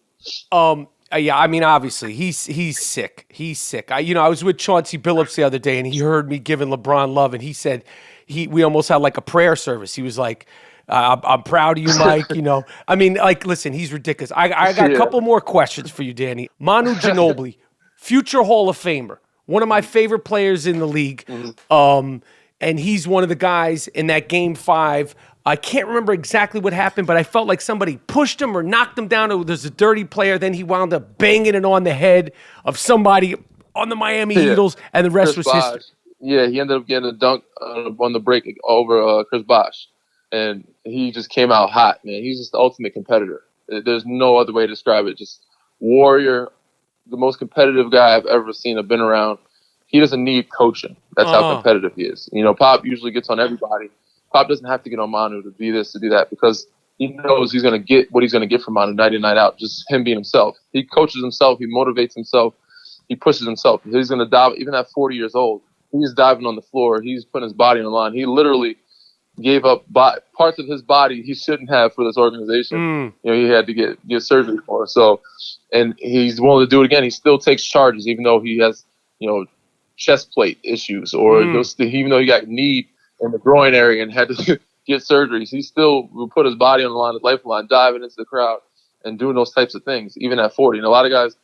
Yeah, I mean, obviously, he's sick. He's sick. I was with Chauncey Billups the other day, and he heard me giving LeBron love, and he said we almost had like a prayer service. He was like, I'm proud of you, Mike. I mean, listen, he's ridiculous. I got a couple more questions for you, Danny. Manu Ginobili, future Hall of Famer, one of my favorite players in the league. And he's one of the guys in that Game 5. I can't remember exactly what happened, but I felt like somebody pushed him or knocked him down. There's a dirty player. Then he wound up banging it on the head of somebody on the Miami Heatles, and the rest was history. Yeah, he ended up getting a dunk on the break over Chris Bosh. And he just came out hot, man. He's just the ultimate competitor. There's no other way to describe it. Just warrior, the most competitive guy I've ever seen. I've been around. He doesn't need coaching. That's how competitive he is. You know, Pop usually gets on everybody. Pop doesn't have to get on Manu to be this, to do that, because he knows he's going to get what he's going to get from Manu night in, night out, just him being himself. He coaches himself. He motivates himself. He pushes himself. He's going to dive, even at 40 years old. He's diving on the floor. He's putting his body on the line. He literally gave up parts of his body he shouldn't have for this organization. You know, he had to get surgery for. So, and he's willing to do it again. He still takes charges, even though he has, you know, chest plate issues, or even though he got knee in the groin area and had to get surgeries, he still will put his body on the line, his lifeline, diving into the crowd and doing those types of things, even at 40. And a lot of guys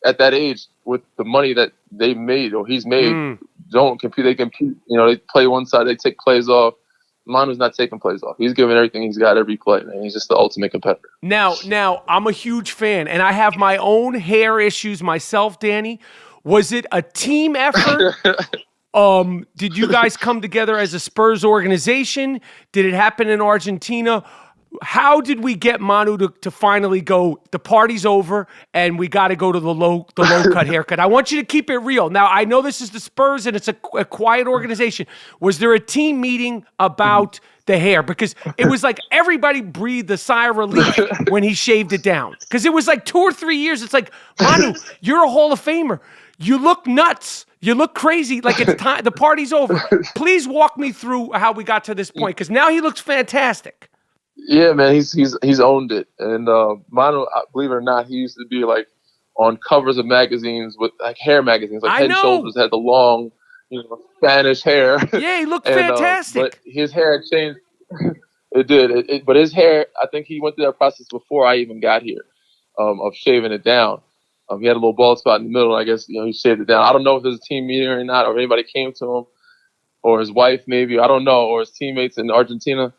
at that age, with the money that they made or he's made, don't compete. They compete. You know, they play one side, they take plays off. Manu's not taking plays off. He's giving everything he's got every play, man. He's just the ultimate competitor. Now, I'm a huge fan, and I have my own hair issues myself, Danny. Was it a team effort? Did you guys come together as a Spurs organization? Did it happen in Argentina? How did we get Manu to finally go, the party's over and we got to go to the low cut haircut? I want you to keep it real. Now, I know this is the Spurs and it's a quiet organization. Was there a team meeting about the hair? Because it was like everybody breathed a sigh of relief when he shaved it down. Because it was like 2 or 3 years. It's like, Manu, you're a Hall of Famer. You look nuts. You look crazy. Like it's time. The party's over. Please walk me through how we got to this point, because now he looks fantastic. Yeah, man, he's owned it. And Manu, believe it or not, he used to be like on covers of magazines, with like hair magazines, like Head & Shoulders had the long, you know, Spanish hair. Yeah, he looked fantastic. But his hair had changed. It did. But his hair, I think he went through that process before I even got here, of shaving it down. He had a little bald spot in the middle. I guess, you know, he shaved it down. I don't know if it was a team meeting or not, or if anybody came to him, or his wife maybe. I don't know, or his teammates in Argentina.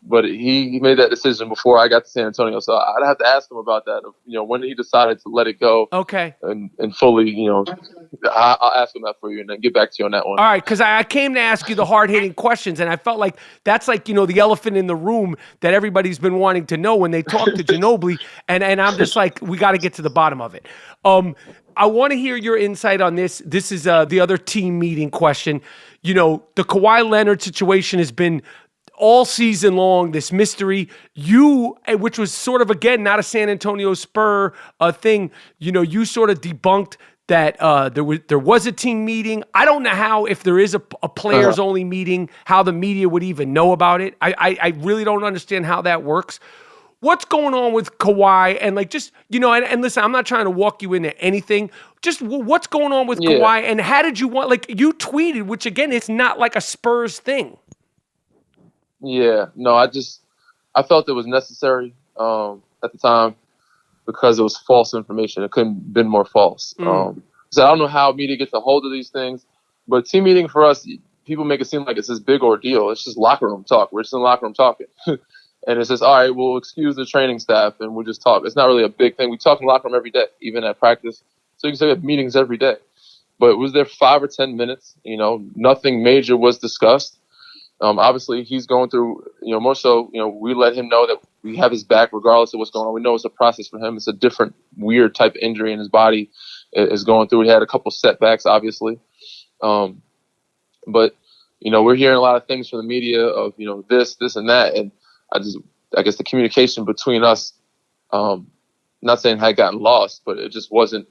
But he made that decision before I got to San Antonio. So I'd have to ask him about that, you know, when he decided to let it go. Okay. And fully, you know, I'll ask him that for you and then get back to you on that one. All right, because I came to ask you the hard-hitting questions, and I felt like that's like, you know, the elephant in the room that everybody's been wanting to know when they talk to Ginobili, and I'm just like, we got to get to the bottom of it. I want to hear your insight on this. This is the other team meeting question. You know, the Kawhi Leonard situation has been all season long, this mystery. Which was sort of, again, not a San Antonio Spur thing. You know, you sort of debunked that there was a team meeting. I don't know how, if there is a players only meeting, how the media would even know about it. I really don't understand how that works. What's going on with Kawhi? And like, just, you know, and listen, I'm not trying to walk you into anything. Just what's going on with Kawhi, and how did you want, like, you tweeted, which again, it's not like a Spurs thing. Yeah, no, I felt it was necessary at the time, because it was false information. It couldn't have been more false. So I don't know how media gets a hold of these things, but team meeting for us, people make it seem like it's this big ordeal. It's just locker room talk. We're just in the locker room talking. And it's just, all right, we'll excuse the training staff and we'll just talk. It's not really a big thing. We talk in the locker room every day, even at practice. So you can say we have meetings every day. But it was there 5 or 10 minutes. You know, nothing major was discussed. Obviously, he's going through, you know, more so, you know, we let him know that we have his back regardless of what's going on. We know it's a process for him. It's a different, weird type of injury in his body is going through. He had a couple setbacks, obviously. But, you know, we're hearing a lot of things from the media of, you know, this, and that. And I guess the communication between us, not saying had gotten lost, but it just wasn't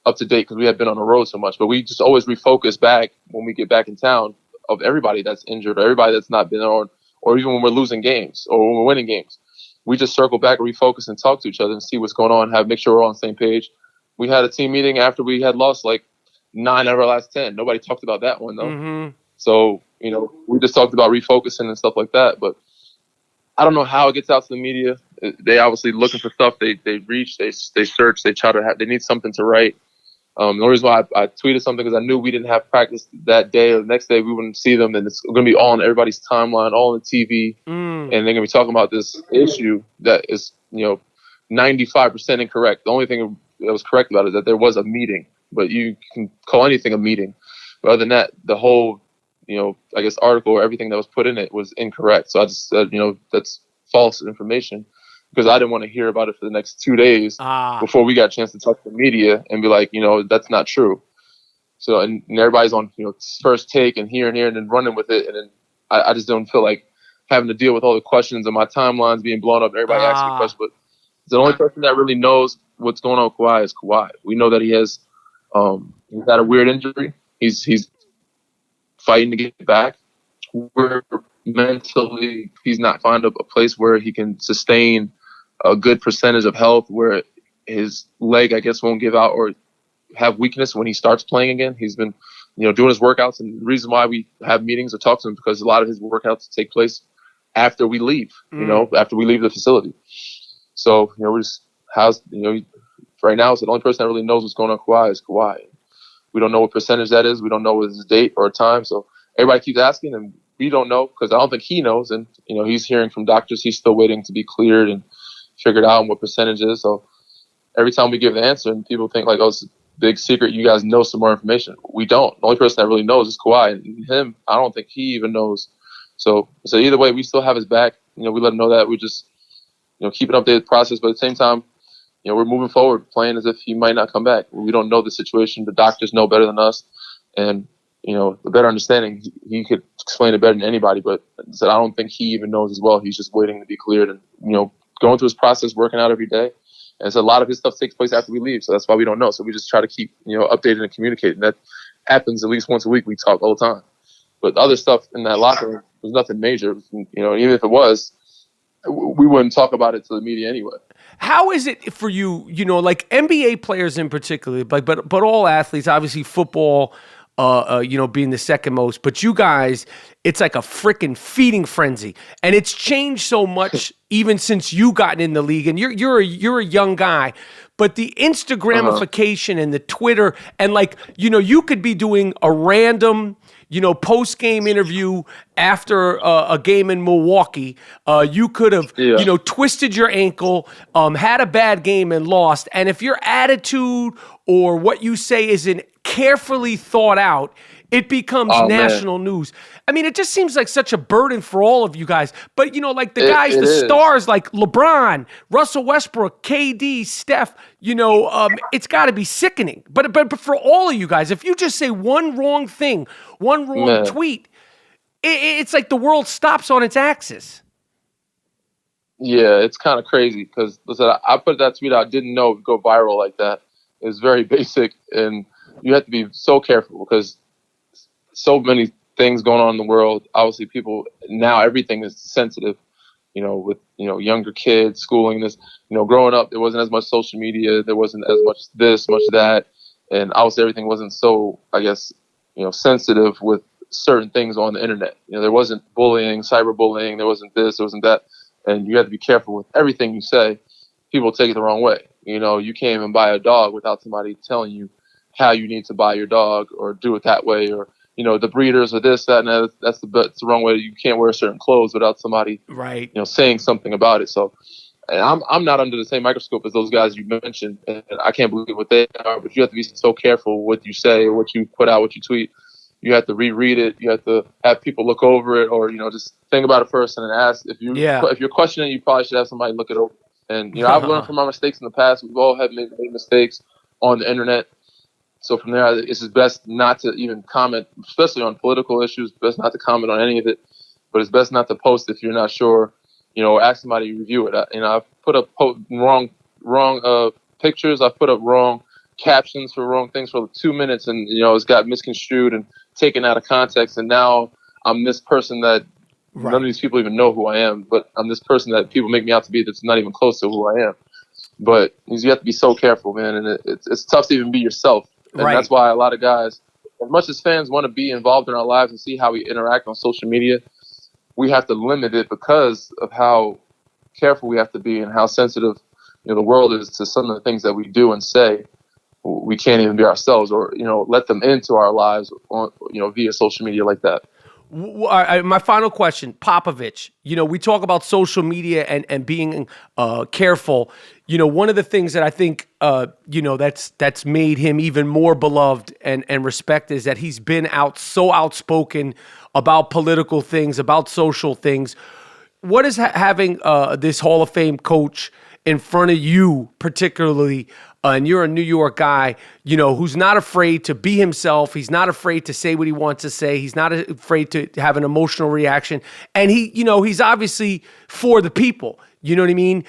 up to date because we had been on the road so much. But we just always refocus back when we get back in town of everybody that's injured or everybody that's not been on, or even when we're losing games or when we're winning games. We just circle back and refocus and talk to each other and see what's going on, make sure we're all on the same page. We had a team meeting after we had lost like 9 out of our last 10. Nobody talked about that one, though. Mm-hmm. So, you know, we just talked about refocusing and stuff like that. But I don't know how it gets out to the media. They obviously looking for stuff. They reach, they search, they try to they need something to write. The only reason why I tweeted something because I knew we didn't have practice that day or the next day we wouldn't see them, and it's going to be all on everybody's timeline, all on the TV, and they're going to be talking about this issue that is, you know, 95% incorrect. The only thing that was correct about it is that there was a meeting, but you can call anything a meeting. But other than that, the whole, you know, I guess article or everything that was put in it was incorrect. So I just said, you know, that's false information. because I didn't want to hear about it for the next 2 days before we got a chance to talk to the media and be like, that's not true. So, and everybody's on, first take and here and then running with it. And then I just don't feel like having to deal with all the questions and my timelines being blown up and everybody asking me questions. But the only person that really knows what's going on with Kawhi is Kawhi. We know that he's had a weird injury. He's fighting to get back. We're mentally, he's not finding a place where he can sustain a good percentage of health, where his leg, I guess, won't give out or have weakness when he starts playing again. He's been, doing his workouts, and the reason why we have meetings or talk to him because a lot of his workouts take place after we leave, after we leave the facility. So, we just right now it's the only person that really knows what's going on with Kawhi is Kawhi. We don't know what percentage that is. We don't know his date or time. So everybody keeps asking, and we don't know because I don't think he knows. And, he's hearing from doctors. He's still waiting to be cleared and figured out what percentage is. So every time we give the answer and people think like, oh, it's a big secret, you guys know some more information. We don't. The only person that really knows is Kawhi. And him, I don't think he even knows. So either way, we still have his back. We let him know that. We just, keep an updated process. But at the same time, we're moving forward, playing as if he might not come back. We don't know the situation. The doctors know better than us. And, the better understanding, he could explain it better than anybody. But I don't think he even knows as well. He's just waiting to be cleared and, going through his process, working out every day. And so a lot of his stuff takes place after we leave. So that's why we don't know. So we just try to keep, updated and communicating. That happens at least once a week. We talk all the time. But the other stuff in that locker room was nothing major. Even if it was, we wouldn't talk about it to the media anyway. How is it for you, like NBA players in particular, but all athletes, obviously football, being the second most, but you guys, it's like a freaking feeding frenzy, and it's changed so much even since you gotten in the league, and you're a young guy, but the Instagramification and the Twitter, and you could be doing a random, post-game interview after a game in Milwaukee. You could have, twisted your ankle, had a bad game and lost. And if your attitude or what you say isn't carefully thought out, it becomes national news. I mean, it just seems like such a burden for all of you guys. But, the stars like LeBron, Russell Westbrook, KD, Steph, it's got to be sickening. But for all of you guys, if you just say one wrong thing, one wrong tweet, it's like the world stops on its axis. Yeah, it's kind of crazy because I put that tweet out, didn't know it would go viral like that. It's very basic, and you have to be so careful because so many things going on in the world. Obviously, people now, everything is sensitive, with, younger kids, schooling this, growing up, there wasn't as much social media. There wasn't as much this, much that. And obviously everything wasn't so, I guess, sensitive with certain things on the internet. There wasn't bullying, cyberbullying. There wasn't this, there wasn't that. And you have to be careful with everything you say. People take it the wrong way. You can't even buy a dog without somebody telling you how you need to buy your dog or do it that way, or the breeders or this, that, and that. That's the wrong way. You can't wear certain clothes without somebody, saying something about it. So, and I'm not under the same microscope as those guys you mentioned, and I can't believe what they are. But you have to be so careful what you say, what you put out, what you tweet. You have to reread it. You have to have people look over it, or just think about it first and then ask. If you're questioning, you probably should have somebody look it over. And I've learned from my mistakes in the past. We've all had made mistakes on the internet. So from there, it's just best not to even comment, especially on political issues. Best not to comment on any of it. But it's best not to post if you're not sure. Ask somebody to review it. I've put up wrong pictures. I've put up wrong captions for wrong things for 2 minutes, and it's got misconstrued and taken out of context. And now I'm this person that none of these people even know who I am. But I'm this person that people make me out to be that's not even close to who I am. But you have to be so careful, man, and it's tough to even be yourself. And that's why a lot of guys, as much as fans want to be involved in our lives and see how we interact on social media, we have to limit it because of how careful we have to be and how sensitive the world is to some of the things that we do and say. We can't even be ourselves, or let them into our lives on via social media like that. My final question, Popovich, we talk about social media and being careful. One of the things that I think, that's made him even more beloved and respected is that he's been so outspoken about political things, about social things. what is having this Hall of Fame coach in front of you particularly, and you're a New York guy, who's not afraid to be himself. He's not afraid to say what he wants to say. He's not afraid to have an emotional reaction. And he's obviously for the people. You know what I mean?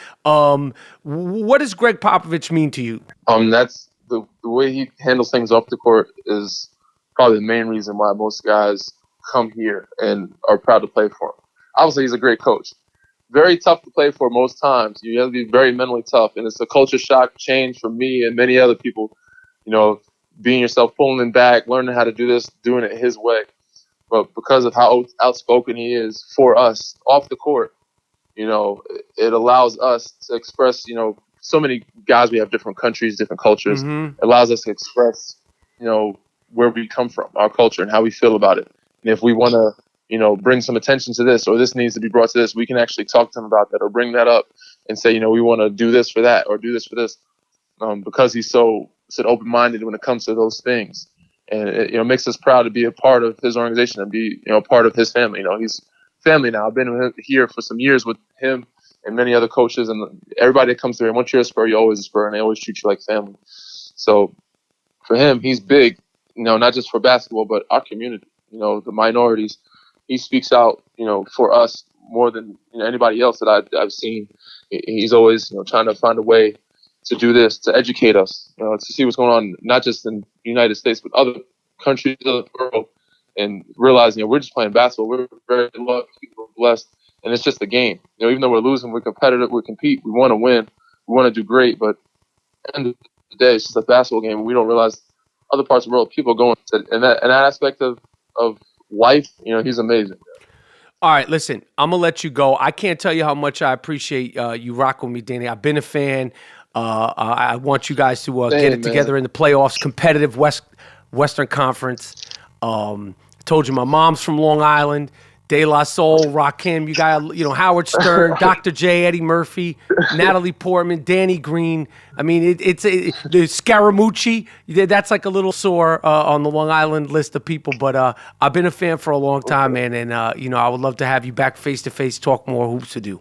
What does Greg Popovich mean to you? That's the way he handles things off the court is probably the main reason why most guys come here and are proud to play for him. Obviously, he's a great coach. Very tough to play for most times. You have to be very mentally tough, and it's a culture shock change for me and many other people. Being yourself, pulling them back, learning how to do this, doing it his way. But because of how outspoken he is for us off the court, it allows us to express. So many guys, we have different countries, different cultures. It allows us to express, where we come from, our culture, and how we feel about it. And if we want to, bring some attention to this, or this needs to be brought to this, we can actually talk to them about that or bring that up and say, we want to do this for that or do this for this, because he's so open-minded when it comes to those things. And it makes us proud to be a part of his organization and be, a part of his family. He's family now. I've been here for some years with him and many other coaches, and everybody that comes through. And once you're a Spur, you're always a Spur, and they always treat you like family. So for him, he's big, not just for basketball, but our community, the minorities. He speaks out, for us more than anybody else that I've seen. He's always, trying to find a way to do this, to educate us, to see what's going on, not just in the United States, but other countries of the world, and realizing, we're just playing basketball. We're very lucky, we're blessed, and it's just a game. Even though we're losing, we're competitive, we compete, we want to win, we want to do great, but at the end of the day, it's just a basketball game, and we don't realize other parts of the world, people are going, and that aspect of life, he's amazing. All right, listen, I'm going to let you go. I can't tell you how much I appreciate you rocking with me, Danny. I've been a fan. I want you guys to get it together in the playoffs, competitive Western Conference. Told you my mom's from Long Island. De La Soul, Rakim, you got, Howard Stern, Dr. J, Eddie Murphy, Natalie Portman, Danny Green. I mean, it's the Scaramucci. That's like a little sore on the Long Island list of people. But I've been a fan for a long time, man. And, I would love to have you back face-to-face, talk more hoops to do.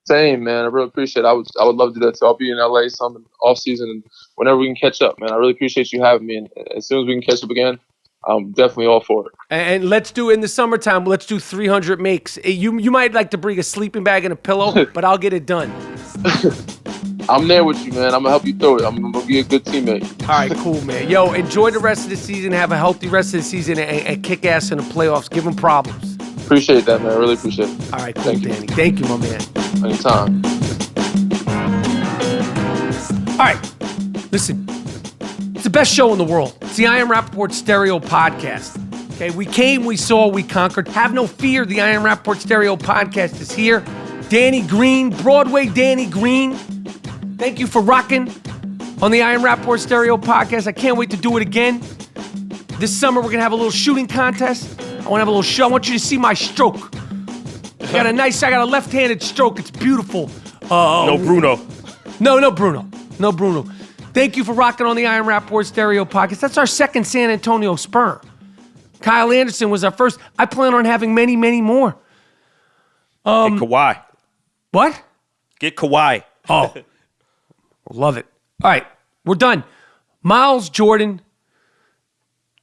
Same, man. I really appreciate it. I would love to do that too. I'll be in LA some off season and whenever we can catch up, man. I really appreciate you having me. And as soon as we can catch up again, I'm definitely all for it. And let's do in the summertime. Let's do 300 makes. You might like to bring a sleeping bag and a pillow, but I'll get it done. I'm there with you, man. I'm gonna help you through it. I'm gonna be a good teammate. All right, cool, man. Yo, enjoy the rest of the season. Have a healthy rest of the season and kick ass in the playoffs. Give them problems. Appreciate that, man. I really appreciate it. All right, cool, Danny. Thank you, my man. Anytime. All right, listen. It's the best show in the world. It's the I Am Rapaport Stereo Podcast. Okay, we came, we saw, we conquered. Have no fear, the I Am Rapaport Stereo Podcast is here. Danny Green, Broadway Danny Green. Thank you for rocking on the I Am Rapaport Stereo Podcast. I can't wait to do it again. This summer, we're going to have a little shooting contest. I want to have a little show. I want you to see my stroke. I got a left-handed stroke. It's beautiful. No Bruno. No Bruno. Thank you for rocking on the I Am Rapaport Stereo Podcast. That's our second San Antonio Spur. Kyle Anderson was our first. I plan on having many, many more. Get Kawhi. What? Get Kawhi. Oh, love it. All right, we're done. Miles Jordan,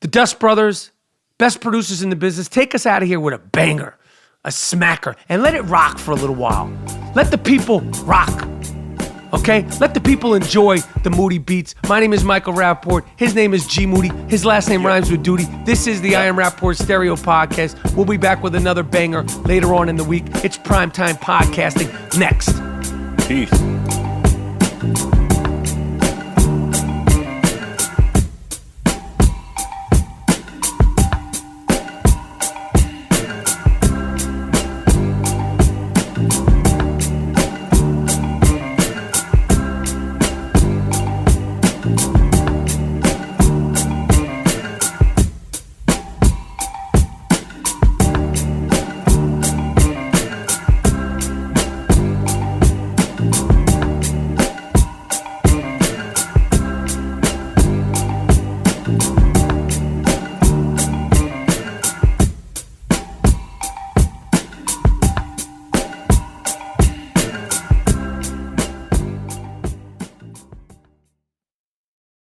the Dust Brothers, best producers in the business. Take us out of here with a banger, a smacker, and let it rock for a little while. Let the people rock. Okay? Let the people enjoy the Moody beats. My name is Michael Rapaport. His name is G Moody. His last name rhymes with Duty. This is the I Am Rapaport Stereo Podcast. We'll be back with another banger later on in the week. It's Primetime Podcasting next. Peace.